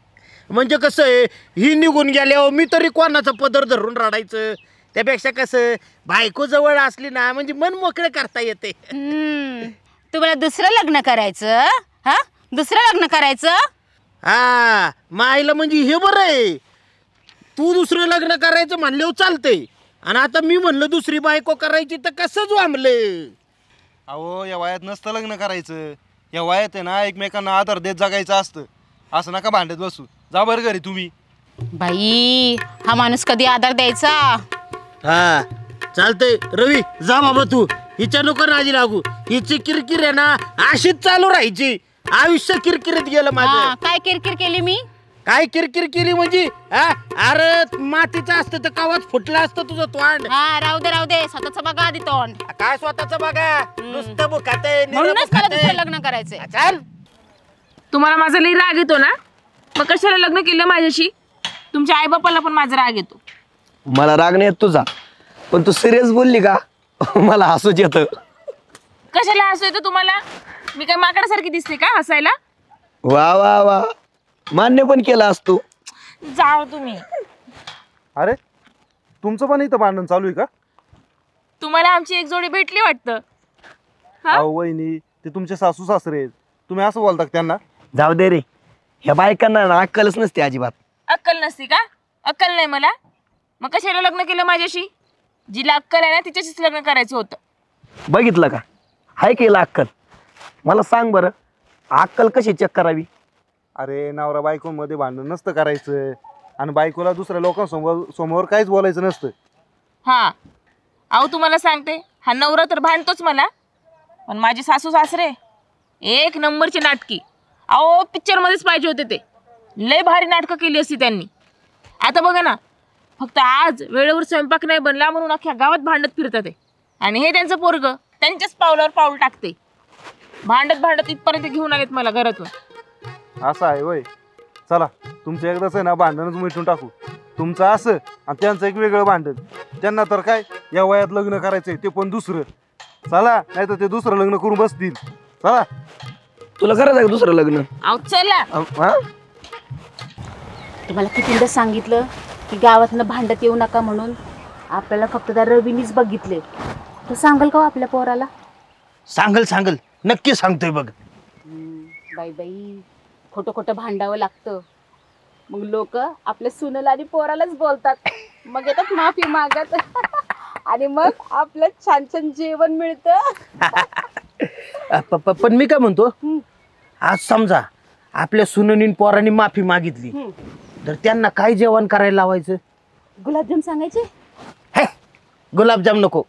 म्हणजे कसं आहे ही निघून गेल्यावर मी तरी कोणाचा पदर धरून रडायचं. त्यापेक्षा कसं बायको जवळ असली ना म्हणजे मन मोकळं करता येते. तुम्हाला दुसरं लग्न करायचं? हा, दुसरं लग्न करायचं? हा मायला म्हणजे हे बरं आहे. तू दुसरं लग्न करायचं म्हणल्यावर चालतंय, आणि आता मी म्हणलं दुसरी बायको करायची तर कसं जमलं? अहो या वयात नसतं लग्न करायचं. या वयात आहे ना एकमेकांना आदर देत जगायचं असतं. असं नका भांडत बसू. जा बरं घरी तुम्ही. बाई, हा माणूस कधी आधार द्यायचा? हा चालतंय रवी, जा बाबा तू. हिच्या नको नादी लागू. हिची किरकिर आहे ना अशीच चालू राहायची. आयुष्य किरकिरीत गेलं माझं. काय किरकिर केली मी? काय किरकिर केली म्हणजे? अरे मातीचं असतं तर कावाच फुटलं असतं तुझं तोंड. राहू दे, स्वतःच बघा आधी तोंड. काय स्वतःच बघा? नुसतं बुखाते. म्हणूनच मला दुसरं लग्न करायचंय. चाल. तुम्हाला माझा लई राग येतो ना, मग कशाला लग्न केलं माझ्याशी? तुमच्या आई बापाला पण माझा राग येतो. मला राग नाही येत तुझा, पण तू सिरियस बोलली का मला हसूच येतं. कशाला हसू येतं तुम्हाला? मी काय माकडासारखी दिसते का हसायला? वा वा वा, मान्य पण केला असतो. जाओ तुम्ही. अरे तुमचं पण इथं भांडण चालू आहे का? तुम्हाला आमची एक जोडी भेटली वाटतं. हा? अहो वहिनी, ते तुमचे सासू सासरे आहेत. तुम्ही असं बोलता का त्यांना? जाऊ दे रे, ह्या बायकांना ना अक्कलच नसते अजिबात. अक्कल नसती का? अक्कल नाही मला, मग कशाला लग्न केलं माझ्याशी? जिला अक्कल आहे ना तिच्याशीच लग्न करायचं होतं. बघितलं का, हाय केलं अक्कल. मला सांग बरं, अक्कल कशी चेक करावी? अरे नवरा बायकोमध्ये भांडण नसतं करायचं, आणि बायकोला दुसऱ्या लोकांसमोर काहीच बोलायचं नसतं. हा अहो तुम्हाला सांगते, हा नवरा तर भांडतोच मला, पण माझे सासू सासरे एक नंबरची नाटकी. अहो पिक्चर मध्येच पाहिजे होते ते. लय भारी नाटकं केली असती त्यांनी. आता बघा ना, फक्त आज वेळेवर स्वयंपाक नाही बनला म्हणून अख्ख्या गावात भांडत फिरतात ते. आणि हे त्यांचं पोरग त्यांच्याच पावलावर पाऊल टाकते. भांडत भांडत इथपर्यंत घेऊन आलेत मला घरातून. असं आहे वय. चला तुमचं एकदाच आहे ना भांडणच मिटून टाकू. तुमचं असं आणि त्यांचं एक वेगळं भांडण. त्यांना तर काय या वयात लग्न करायचंय, ते पण दुसरं. चला, नाही तर ते दुसरं लग्न करून बसतील. चला. तुला करायचं आहे का दुसरं लग्न? अहो चला. हा? तुम्हाला कितीदा सांगितलं की गावातनं भांडत येऊ नका म्हणून. आपल्याला फक्त त्या रवीनीच बघितले. तो सांगाल का हो आपल्या पोराला? सांगल नक्की सांगतोय बघ. बाई बाई, खोटं खोटं भांडावं लागतं. मग लोक आपल्या सुनेला आणि पोरालाच बोलतात, मग येतात माफी मागत आणि मग आपलं छान छान जेवण मिळतं. पण मी काय म्हणतो, आज समजा आपल्या सुननीन पोरांनी माफी मागितली तर त्यांना काय जेवण करायला लावायचं? गुलाबजाम सांगायचे? हे, गुलाबजाम नको.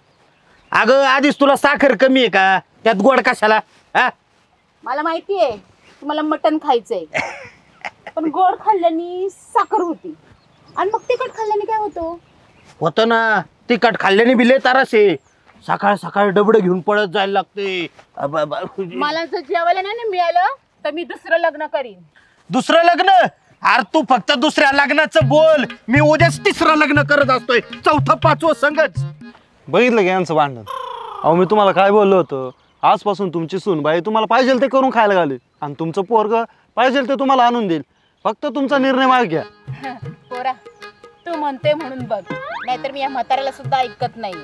अगं आधीच तुला साखर कमी आहे का, त्यात गोड कशाला? हा, मला माहिती आहे तुम्हाला मटण खायचंय, पण गोड खाल्ल्याने साखर होती आणि मग तिखट खाल्ल्याने काय होतं? होतं ना, तिखट खाल्ल्याने बिले तारास आहे. सकाळ सकाळ डबडं घेऊन पळत जायला लागते. मला जर जेवायला नाही मिळालं तर मी दुसरं लग्न करीन. दुसरं लग्न? अरे तू फक्त दुसऱ्या लग्नाचं बोल, मी उद्याच तिसरं लग्न करत असतोय, चौथं पाचवं संगच. बघितलं का यांचं भांडण? अहो मी तुम्हाला काय बोललो होतो, आजपासून तुमची सूनबाई तुम्हाला पाहिजे ते करून खायला घालेल आणि तुमचं पोरग पाहिजे ते तुम्हाला आणून देईल. फक्त तुमचा निर्णय माग घ्या. पोरा, तू म्हणते म्हणून बघ, नाहीतर मी या म्हाताऱ्याला सुद्धा ऐकत नाही.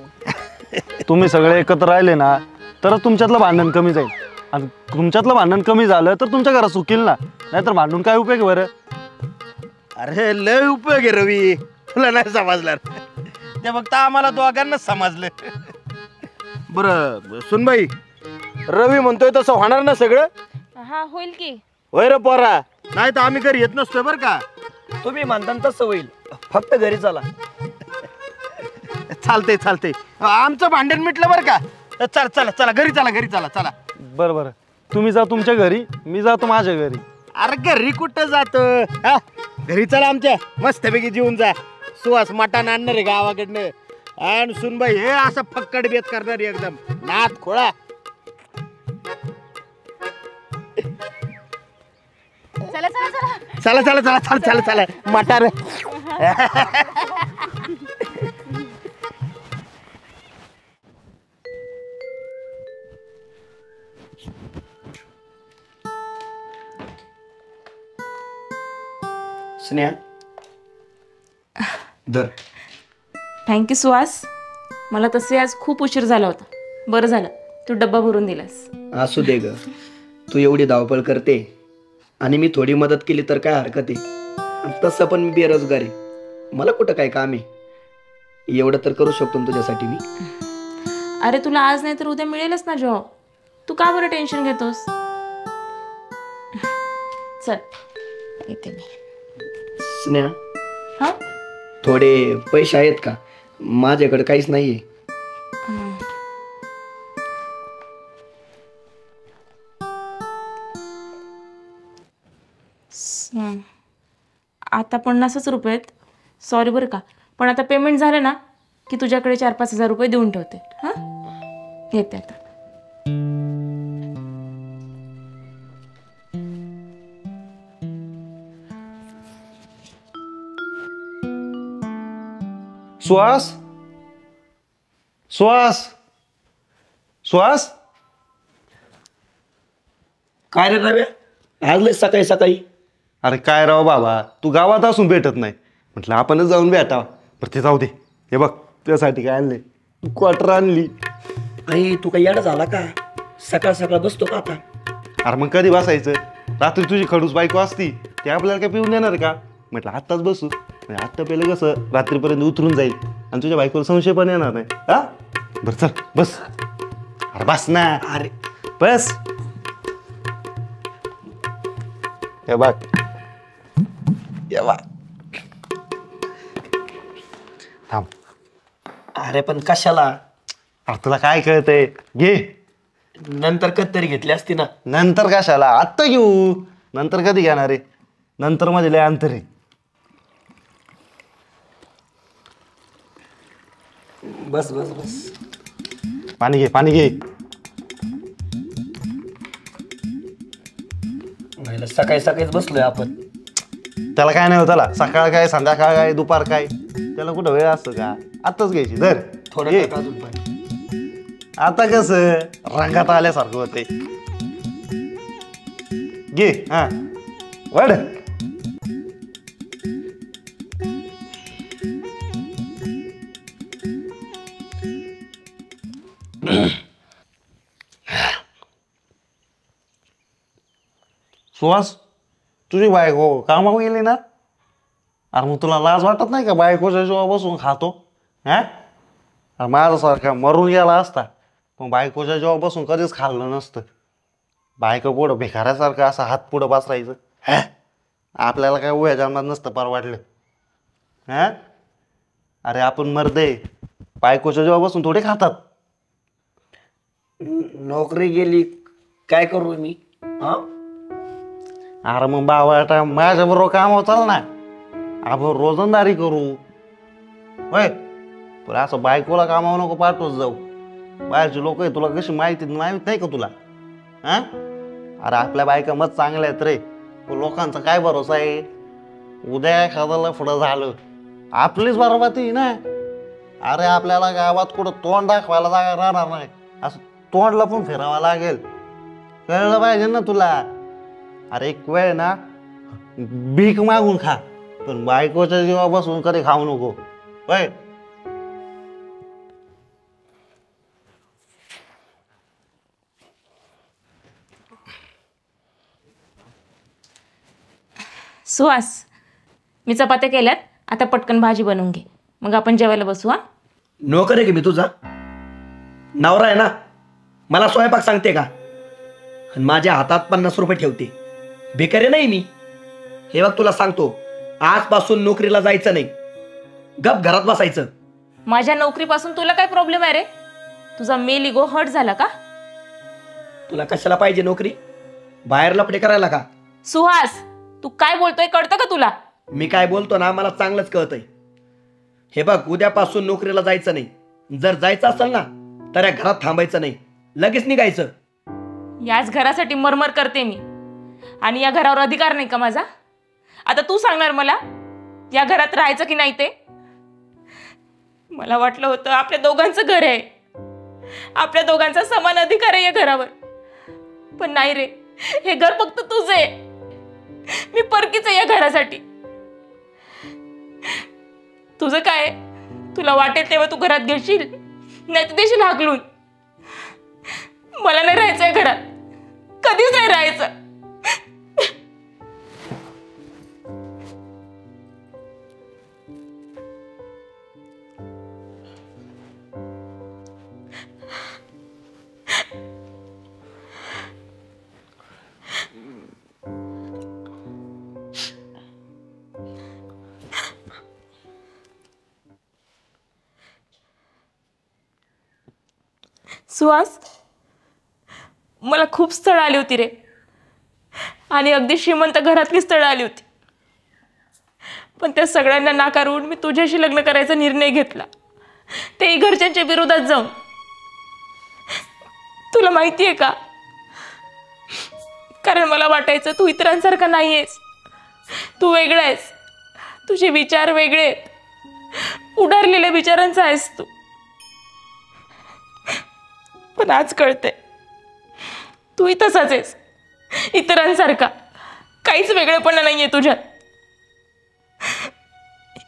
तुम्ही सगळे एकत्र राहिले ना तर तुमच्यातलं भांडण कमी जाईल, आणि तुमच्यातलं भांडण कमी झालं तर तुमच्या घरात सुखील ना, नाहीतर भांडून काय उपयोग बरं? अरे लय उपयोग आहे रवी, तुला नाही समजणार, ते फक्त आम्हाला दोघांना समजलं. बरं सुनबाई, रवी म्हणतोय तसं होणार ना सगळं? हा होईल की. होय रे पोरा, नाही तर आम्ही घरी येत नसतोय बरं का. तुम्ही म्हणता तसं होईल, फक्त घरी चला. चालते आमचं भांडण मिटलं बरं का. चला घरी चला. बरं बरं, तुम्ही जा तुमच्या घरी, मी जातो माझ्या घरी. अरे घरी कुठं जातो, घरी चला आमच्या, मस्तपैकी जेवून जा. सुहास मटण आणणार आहे गावाकडनं, आणि सुनबाई हे असं फक्कड बेत करणार एकदम नात खोळा. चला मटार. स्नेहा दर. थँक्यू सुहास. मला तसे आज खूप उशीर झाला होता. बरं झालं तू डब्बा भरून दिलास. असू दे ग, तू एवढी धावपळ करते आणि मी थोडी मदत केली तर काय हरकत आहे. तसं पण मी बेरोजगार आहे, मला कुठं काय काम आहे. एवढं तर करू शकतो ना तुझ्यासाठी मी. अरे तुला आज नाही तर उद्या मिळेलच ना जॉब, तू का बरं टेन्शन घेतोस? चल येते मी. स्नेहा, हा थोडे पैसे आहेत का? माझ्याकडे काहीच नाहीये. आता 50च रुपये आहेत. सॉरी बरं का, पण आता पेमेंट झालं ना की तुझ्याकडे 4-5 हजार रुपये देऊन ठेवते. हां येते आता. सुहास, काय रे रव्या, आज लय सकाळी सकाळी? अरे काय राव बाबा, तू गावात असून भेटत नाही, म्हटलं आपणच जाऊन भेटावं. बरं ते जाऊ दे, हे बघ त्यासाठी काय आणले, क्वार्टर आणली. आई तू काही येडा झाला का? सकाळ सकाळ बसतो का आता? अरे मग कधी बसायचं? रात्री तुझी खडूस बायको असती, ते आपल्याला काय पिऊन देणार का? म्हटलं आत्ताच बसू, म्हणजे आत्ता पहिलं कसं रात्रीपर्यंत उतरून जाईल आणि तुझ्या बायकोला संशय पण येणार नाही. हा बरं चल बस. अरे बस ना, अरे बस. हे बघ, थांब. अरे पण कशाला? अरे तुला काय कळतंय, घे. नंतर कधी घेतली असती ना. नंतर कशाला, आत्ता घेऊ. नंतर कधी घेणार आहे? नंतर मध्ये लय अंतर आहे. बस बस बस. पाणी घे, पाणी घे. सकाळी सकाळीच बसलोय आपण. त्याला काय नाही होत, त्याला सकाळ काय संध्याकाळ काय दुपार काय, त्याला कुठं वेळ असतो का? आत्ताच घ्यायची. धर थोडं घे. अजून पण. आता कसं रंगात आल्यासारखं होते. घे हा वाढ. सुहास, तुझी बायको कामावर गेली ना? अरे मग तुला लाज वाटत नाही का बायकोच्या जेव्हा बसून खातो? हा, माझ्यासारखा मरून गेला असता पण बायकोच्या जेव्हा बसून कधीच खाल्लं नसतं. बायको पुढं भिकाऱ्यासारखं असं हात पुढं बसरायचं. आपल्याला काय उभ्या जन्मात नसतं परवाडलं. अरे आपण मर्दे बायकोच्या जेव्हा बसून थोडे खातात. नोकरी गेली काय करू मी? हा, अरे मग बाबा माझ्या बरोबर कामावर चाल ना, आपण रोजंदारी करू. होय, पण असं बायकोला कामावर नको पाठवत जाऊ. बाहेरचे लोक तुला कशी माहिती नाही का तुला? अरे आपल्या बायका मत चांगल्या आहेत रे, पण लोकांचा काय भरोसा आहे? उद्या एखाद्याला पुढं झालं आपलीच बरोबरी ना. अरे आपल्याला गावात कुठं तोंड दाखवायला जागा राहणार नाही, असं तोंडला पण फिरावं लागेल. कळलं पाहिजे ना तुला? अरे एक वेळ ना भीक मागून खा, पण बायकोच्या जीवा बसून कधी खाऊ नको. होय, सुहास, मी चपात्या केल्यात, आता पटकन भाजी बनवून घे, मग आपण जेवायला बसू. हा, नोकर आहे की मी तुझा? नवरा आहे ना, मला स्वयंपाक सांगते का? आणि माझ्या हातात 50 रुपये ठेवते. भिकारी नाही मी. हे बघ तुला सांगतो, आजपासून नोकरीला जायचं नाही, गप घरात बसायचं. माझ्या नोकरीपासून तुला काय प्रॉब्लेम आहे रे? तुझा मेल इगो हर्ट झाला का? तुला कशाला पाहिजे नोकरी? बाहेर लफडे करायला का? सुहास, तू काय बोलतोय कळतं का तुला? मी काय बोलतो ना मला चांगलंच कळतंय. हे बघ, उद्यापासून नोकरीला जायचं नाही. जर जायचं असेल ना तर या घरात थांबायचं नाही, लगेच निघायचं. याच घरासाठी मरमर करते मी, आणि या घरावर अधिकार नाही का माझा? आता तू सांगणार मला या घरात राहायचं की नाही ते? मला वाटलं होतं आपल्या दोघांचं घर आहे, आपल्या दोघांचा समान अधिकार आहे या घरावर, पण नाही रे, हे घर फक्त तुझं आहे. मी परकीच आहे या घरासाठी. तुझं काय? तुला वाटेल तेव्हा तू घरात घेशील, नाही तर देशील हाकलून. मला नाही राहायचं या घरात, कधीच नाही राहायचं. सुहास, मला खूप स्थळं आली होती रे, आणि अगदी श्रीमंत घरातली स्थळं आली होती, पण त्या सगळ्यांना नाकारून मी तुझ्याशी लग्न करायचा निर्णय घेतला, तेही घरच्यांच्या विरोधात जाऊन. तुला माहिती आहे का? कारण मला वाटायचं तू इतरांसारखा नाही आहेस, तू वेगळा आहेस, तुझे विचार वेगळे आहेत, उडारलेल्या विचारांचा आहेस तू. पण आज कळते तूही तसाच आहेस, इतरांसारखा. काहीच वेगळेपणा नाहीये तुझ्यात.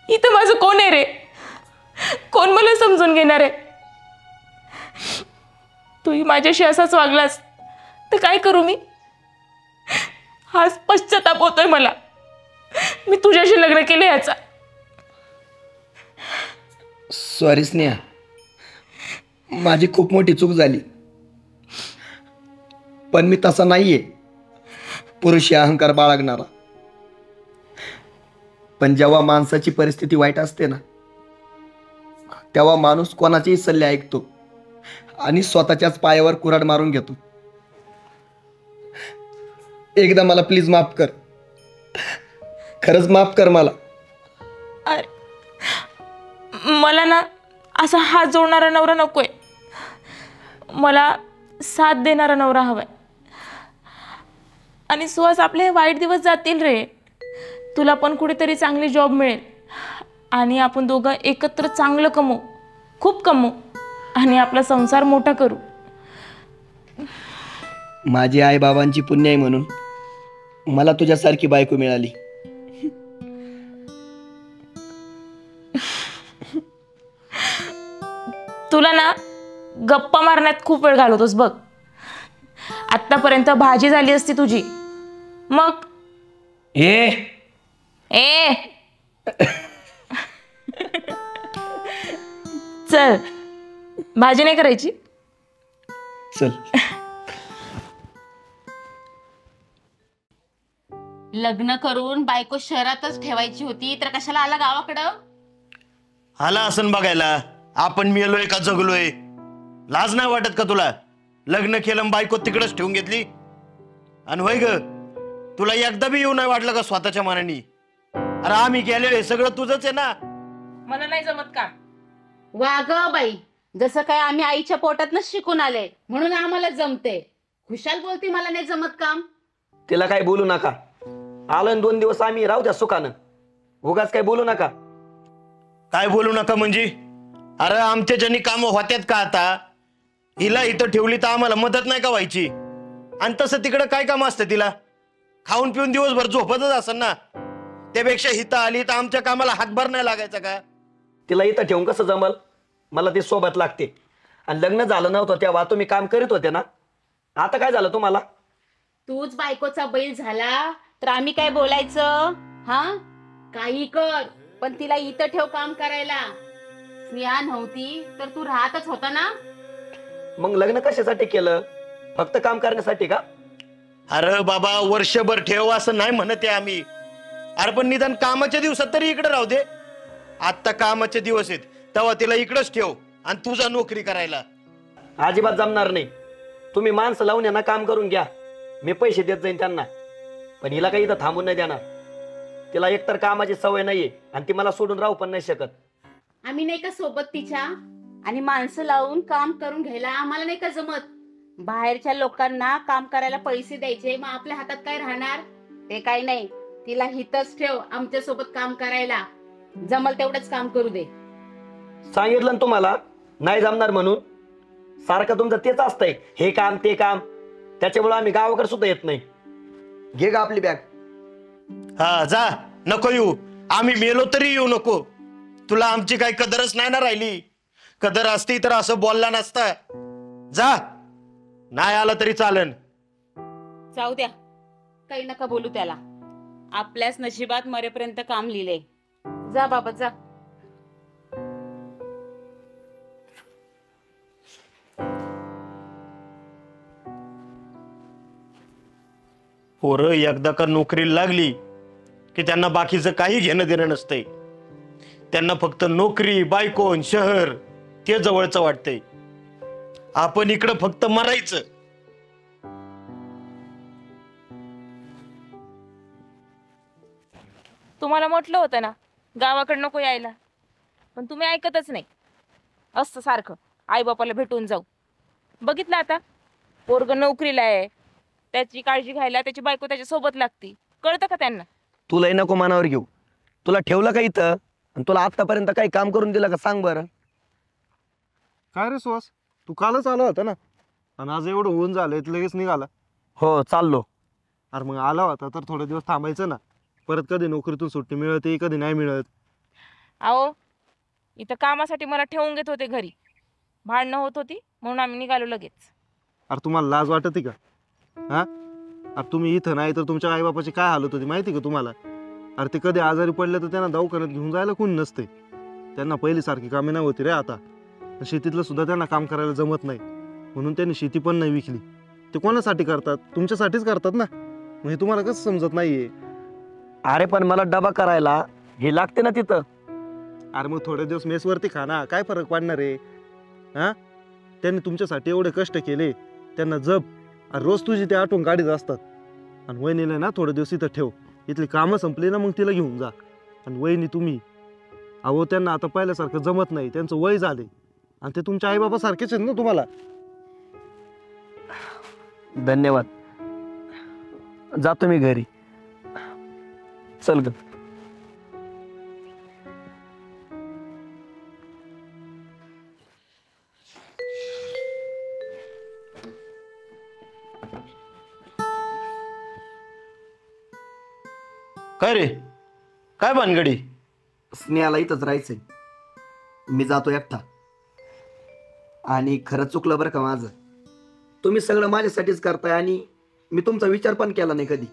इथं माझं कोण आहे रे? कोण मला समजून घेणार आहे? तूही माझ्याशी असाच वागलास तर काय करू मी? हाच पश्चाताप होतोय मला, मी तुझ्याशी लग्न केलं याचा. सॉरी स्नेहा, माझी खूप मोठी चूक झाली. पण मी तसा नाहीये, पुरुषी अहंकार बाळगणारा. पण जेव्हा माणसाची परिस्थिती वाईट असते ना, तेव्हा माणूस कोणाचेही सल्ले ऐकतो आणि स्वतःच्याच पायावर कुऱ्हाड मारून घेतो. एकदा मला प्लीज माफ कर, खरंच माफ कर मला. अरे मला ना असा हात जोडणारा नवरा नकोय, मला साथ देणारा नवरा हवाय. आणि सुहास, आपले हे वाईट दिवस जातील रे, तुला पण कुठेतरी चांगली जॉब मिळेल आणि आपण दोघं एकत्र चांगलं कमवू, खूप कमवू. आणि आपला संसार मोठा करू. माझी आई बाबांची पुण्य आहे म्हणून मला तुझ्यासारखी बायको मिळाली. तुला ना गप्पा मारण्यात खूप वेळ घालवतोस बघ. आत्तापर्यंत भाजी झाली असती तुझी. मग ए ए चल, भाजी नाही करायची. चल. लग्न करून बायको शहरातच ठेवायची होती तर कशाला आला गावाकडं? आला असं बघायला आपण मेलोय का जगलोय. लाज नाही वाटत का तुला? लग्न केलं बायको तिकडच ठेवून घेतली. आणि होय ग, तुला एकदा बी येऊ नाही वाटलं का स्वतःच्या मनानी? अरे आम्ही गेलोय, सगळं तुझंच आहे ना. मला नाही जमत का? वा ग बाई, जसं काय आम्ही आईच्या पोटातनच शिकून आले म्हणून आम्हाला जमते. खुशाल बोलती मला नाही जमत काम. तिला काही बोलू नका. आलं 2 दिवस आम्ही राहू द्या सुखानं. उगाच काही बोलू नका. काय बोलू नका म्हणजे? अरे आमच्या ज्यांनी कामं होत्यात का आता? हिला इथं ठेवली तर आम्हाला मदत नाही का व्हायची? आणि तसं तिकडं काय काम असतं तिला? खाऊन पिऊन दिवसभर झोपतच असेल ना. त्यापेक्षा हिथं आली तर आमच्या कामाला हातभार नाही लागायचा का? तिला इथं ठेवून कसं जमल? मला ती सोबत लागते. आणि लग्न झालं नव्हतं तेव्हा तुम्ही काम करीत होते ना. आता काय झालं तुम्हाला? तूच बायकोचा बैल झाला तर आम्ही काय बोलायचं? हा, काही कर पण तिला इथं ठेव काम करायला. स्नेहा नव्हती तर तू राहतच होता ना. मग लग्न कशासाठी केलं? फक्त काम करण्यासाठी का? अरे बाबा, वर्षभर ठेव असं नाही म्हणत आहे आम्ही. अरे पण निदान कामाच्या दिवसात तरी इकडे राहू दे. आता कामाचे दिवस आहेत तेव्हा तिला इकडेच ठेव आणि तुझा नोकरी करायला. अजिबात जमणार नाही. तुम्ही माणसं लावून यांना काम करून घ्या. मी पैसे देत जाईन त्यांना. पण हिला काही इथं थांबून नाही देणार. तिला एकतर कामाची सवय नाहीये आणि ती मला सोडून राहू पण नाही शकत. आम्ही नाही का सोबत तिच्या? आणि माणसं लावून काम करून घ्यायला आम्हाला नाही का जमत? बाहेरच्या लोकांना काम करायला पैसे द्यायचे, मग आपल्या हातात काय राहणार? ते काही नाही, तिला हितच ठेव आमच्या सोबत काम करायला. जमल तेवढंच काम करू दे. सांगितलं ना तुम्हाला नाही जमणार म्हणून. सारखं तुमचं तेच असतंय, हे काम ते काम. त्याच्यामुळे आम्ही गावाकडे सुद्धा येत नाही. घे गा आपली बॅग. हा जा, नको येऊ. आम्ही मेलो तरी येऊ नको. तुला आमची काही कदरच नाही ना राहिली. कदर असती तर असं बोलला नसता. जा, नाही आला तरी चालन. जाऊ द्या, काही नका बोलू त्याला. आपल्याच नशिबात मरेपर्यंत काम लिहिले. जा बाबा जा. पोरं एकदा का नोकरीला लागली की त्यांना बाकीचं काही घेणं देणं नसतंय. त्यांना फक्त नोकरी, बायको, शहर ते जवळचं वाटतंय. आपण इकडं फक्त मरायचं. तुम्हाला म्हटलं होतं ना गावाकडे नको यायला, पण तुम्ही ऐकतच नाही. असतं सारखं आई बापाला भेटून जाऊ. बघितलं आता, पोरग नोकरीला आहे, त्याची काळजी घ्यायला त्याची बायको त्याच्या सोबत लागती. कळतं का त्यांना? तुलाही नको मनावर घेऊ. तुला ठेवलं का इथं आणि तुला आतापर्यंत काही काम करून दिलं का सांग बरं. काय रे सुहास, तू कालच आला होता ना आणि आज एवढं होऊन झालं लगेच निघाला? हो चाललो. अरे मग आला होता तर थोडे दिवस थांबायचं ना. परत कधी नोकरीतून सुट्टी मिळते कधी नाही मिळत. अहो, इथं कामासाठी मला ठेवून घेत होते घरी. भांडणं होत होती म्हणून आम्ही निघालो लगेच. अरे तुम्हाला लाज वाटते का? हा, अरे तुम्ही इथं नाही तर तुमच्या आईबापाची काय हालत होती माहिती का तुम्हाला? अरे ते कधी आजारी पडले तर त्यांना दवाखान्यात घेऊन जायला कोणी नसते. त्यांना पहिलीसारखी कामे नाही होती रे आता. शेतीतलं सुद्धा त्यांना काम करायला जमत नाही म्हणून त्यांनी शेती पण नाही विकली. ते कोणासाठी करतात? तुमच्यासाठीच करतात ना. मग हे तुम्हाला कसं समजत नाहीये? अरे पण मला डबा करायला हे लागते ना तिथं. अरे मग थोडे दिवस मेसवरती खा ना, काय फरक पडणार आहे? हा, त्यांनी तुमच्यासाठी एवढे कष्ट केले, त्यांना जप. अरे रोज तुझी ते आठवण काढीत असतात. आणि वहिनीला ना थोडे दिवस इथं ठेव. इथली कामं संपली ना मग तिला घेऊन जा. आणि वहिनी तुम्ही, अहो त्यांना आता पहिल्यासारखं जमत नाही, त्यांचं वय झाले आणि ते तुमच्या आईबाबा सारखेच आहेत ना तुम्हाला. धन्यवाद. जातो मी घरी. चल ग. काय रे, काय भानगडी? स्नेहाला इथंच राहायचंय, मी जातो एकटा. आणि खरंच चुकलं बरं का माझं. तुम्ही सगळं माझ्यासाठीच करताय आणि मी तुमचा विचार पण केला नाही कधी.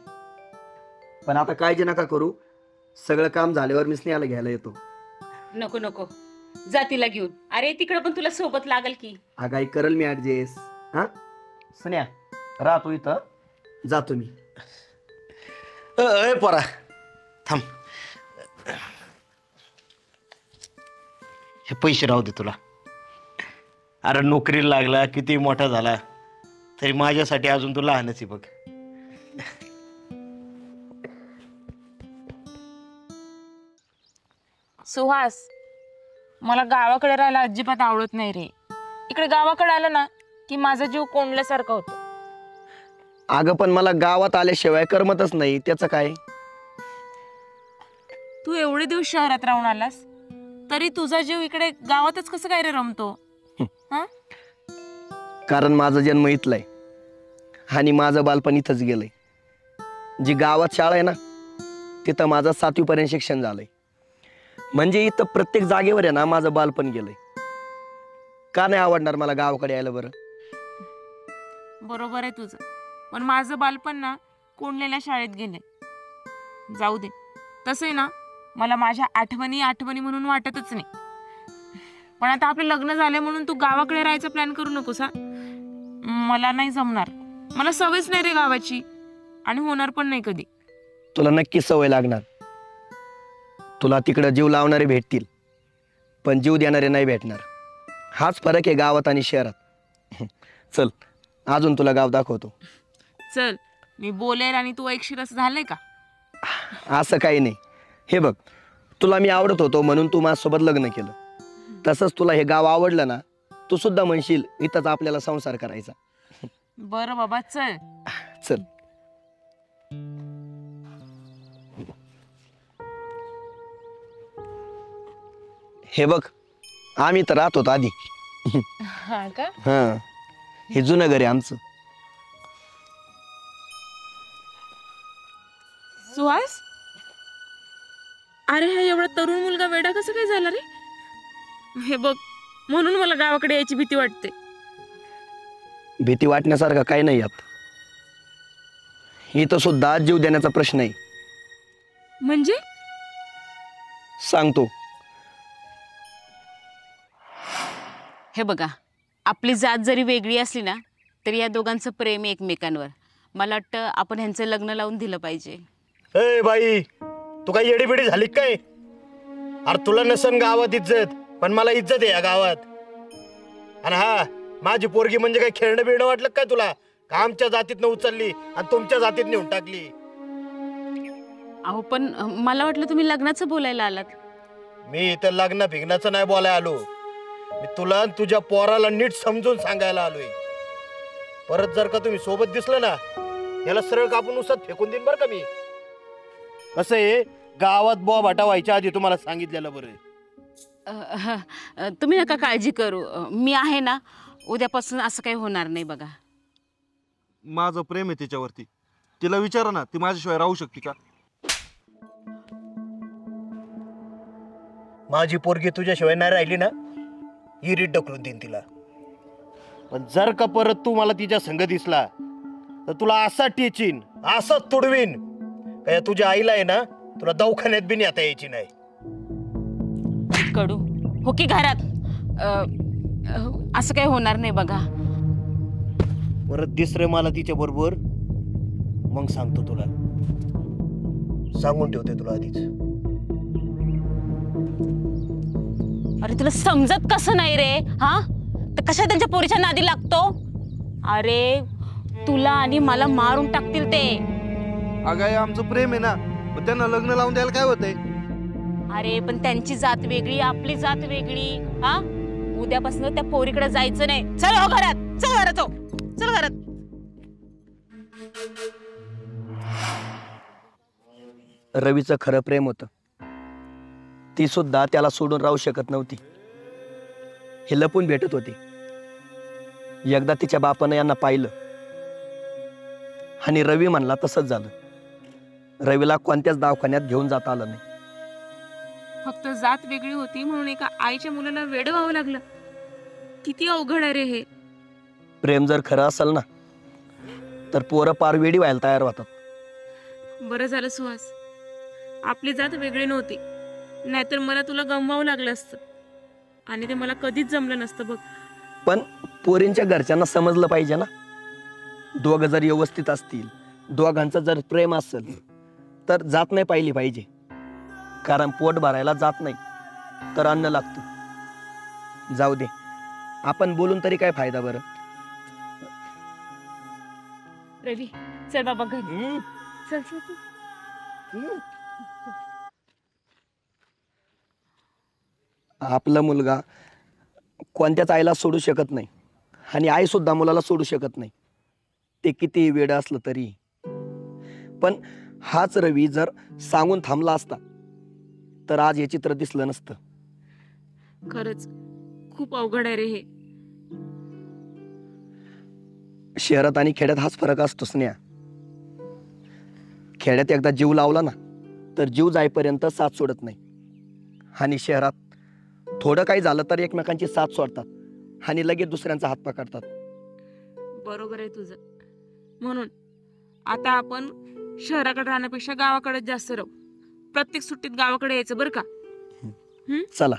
पण आता काळजी नका करू, सगळं काम झाल्यावर मी स्नेहाला घ्यायला येतो. नको नको, जा तिला घेऊन. अरे तिकडे पण तुला सोबत लागल की. आगाई करल मी ऍडजस्ट. हा स्नेहा, राहतो इथं, जातो मी. पोरा थांब, हे पैसे राहू दे तुला. अरे नोकरीला लागला, किती मोठा झाला तरी माझ्यासाठी अजून तू लहानच आहे बघ. सुहास, मला गावाकडे राहायला अजिबात आवडत नाही रे. इकडे गावाकडे आलं ना की माझा जीव कोंडल्यासारखा होतो. अगं पण मला गावात आल्याशिवाय करमतच नाही, त्याचं काय. तू एवढे दिवस शहरात राहून आलास तरी तुझा जीव इकडे गावातच कसं काय रे रमतो? हा, कारण माझा जन्म इथलाय आणि माझं बालपण इथंच गेलंय. जी गावात शाळा आहे ना तिथं माझं 7वी पर्यंत शिक्षण झालंय. म्हणजे इथं प्रत्येक जागेवर आहे ना माझं बालपण गेलंय. का नाही आवडणार मला गावाकडे यायला बरं? बरोबर आहे तुझं, पण माझं बालपण ना कोंडलेल्या शाळेत गेले. जाऊ दे, तसंही ना मला माझ्या आठवणी म्हणून वाटतच नाही. पण आता आपलं लग्न झालं म्हणून तू गावाकडे राहायचा प्लॅन करू नकोस हा. मला नाही जमणार, मला सवयच नाही रे गावाची आणि होणार पण नाही कधी. तुला नक्की सवय लागणार. तुला तिकडं जीव लावणारे भेटतील पण जीव देणारे नाही भेटणार. हाच फरक आहे गावात आणि शहरात. चल अजून तुला गाव दाखवतो. चल, मी बोलेल आणि तू ऐकशील असं झालंय का? असं काही नाही. हे बघ, तुला मी आवडत होतो म्हणून तू माझ्यासोबत लग्न केलं. तसंच तुला हे गाव आवडलं ना, तू सुद्धा म्हणशील इथंच आपल्याला संसार करायचा. बरं बाबा, चल. चल. हे बघ, आम्ही तर राहत होतो आधी. हा का? हा, हे जुनं घर आहे आमचं. सुहास, अरे हा एवढा तरुण मुलगा वेडा कसं काय झाला रे? हे बघ, म्हणून मला गावाकडे यायची भीती वाटते. भीती वाटण्यासारखं काही नाही यात. इथं सुद्धा जीव देण्याचा प्रश्न आहे. म्हणजे? सांगतो. हे बघा, आपली जात जरी वेगळी असली ना तरी या दोघांचं प्रेम आहे एकमेकांवर. मला वाटतं आपण ह्यांचं लग्न लावून दिलं पाहिजे. ए बाई, तू काही येडीबिडी झाली काय? अरे तुला नसन गावात इज्जत, पण मला इज्जत आहे या गावात. आणि हा, माझी पोरगी म्हणजे काय खेळणं बिळणं वाटलं काय तुला? का आमच्या जातीतनं उचलली आणि तुमच्या जातीत नेऊन टाकली? अहो पण मला वाटलं तुम्ही लग्नाचं बोलायला आलात. मी इथं लग्न भिग्नाचं नाही बोलायला आलो. मी तुला आणि तुझ्या पोराला नीट समजून सांगायला आलोय. परत जर का तुम्ही सोबत दिसलं ना, याला सरळ कापून उसात फेकून देईन बरं का मी. कसं आहे, गावात बुवा भाटा व्हायच्या आधी तुम्हाला सांगितलेलं बरं. तुम्ही नका काळजी करू, मी आहे ना. उद्यापासून असं काही होणार नाही बघा. माझं प्रेम आहे तिच्यावरती. तिला विचारा ना, ती माझ्याशिवाय राहू शकते का? माझी पोरगी तुझ्याशिवाय नाही राहिली ना, ही रीत ढकलून देईन तिला. पण जर का परत तू मला तिच्या संग दिसला तर तुला असा टेचीन, असं तुडवीन काय तुझ्या आईला आहे ना, तुला दवाखान्यात बी नेता यायची नाही. कडू हो की घरात. असं काही होणार नाही बघा. परत दिसरे मला तिच्या बरोबर, मग सांगतो तुला. सांगून ठेवते तुला आधीच. अरे तुला समजत कसं नाही रे? हा, तर कशा त्यांच्या पोरीच्या नादी लागतो? अरे तुला आणि मला मारून टाकतील ते. अगं हे आमचं प्रेम आहे ना, मग त्यांना लग्न लावून द्यायला काय होतंय? अरे पण त्यांची जात वेगळी, आपली जात वेगळी. हा, उद्यापासून त्या पोरीकडे जायचं नाही. चल हो घरात, चल घरात, हो चल घरात. रवीचं खरं प्रेम होतं. ती सुद्धा त्याला सोडून राहू शकत नव्हती. हे लपून भेटत होते. एकदा तिच्या बापानं यांना पाहिलं आणि रवी म्हणला तसंच झालं. रवीला कोणत्याच दवाखान्यात घेऊन जाता आलं नाही. फक्त जात वेगळी होती म्हणून एका आईच्या मुलाला वेडं व्हावं लागलं. किती अवघड आहे रे हे. प्रेम जर खरं असेल ना तर पोरं पार वेडी व्हायला तयार होतात. बरं झालं सुहास, आपली जात वेगळी नव्हती, नाहीतर मला तुला गमवावं लागलं असतं आणि ते मला कधीच जमलं नसतं बघ. पण पोरींच्या घरच्यांना समजलं पाहिजे ना. दोघं जर व्यवस्थित असतील, दोघांचं जर प्रेम असेल तर जात नाही पाहिली पाहिजे. कारण पोट भरायला जात नाही तर अन्न लागतं. जाऊ दे, आपण बोलून तरी काय फायदा बरं. रवी चल बाबा घरी. चल चल चल. आपला मुलगा कोणत्याच आईला सोडू शकत नाही आणि आई सुद्धा मुलाला सोडू शकत नाही, ते किती वेड असलं तरी. पण हाच रवी जर सांगून थांबला असता तर आज हे चित्र दिसलं नसतं. खरंच खूप अवघड आहे रे हे. शहरात आणि खेड्यात हाच फरक असतो स्नेहा. खेड्यात एकदा जीव लावला ना तर जीव जाईपर्यंत साथ सोडत नाही, आणि शहरात थोडं काही झालं तर एकमेकांची साथ सोडतात आणि लगेच दुसऱ्यांचा हात पकडतात. बरोबर आहे तुझं. म्हणून आता आपण शहराकडे राहण्यापेक्षा गावाकडे जास्त राहू. प्रत्येक सुट्टीत गावाकडे यायचं बरं का. चला.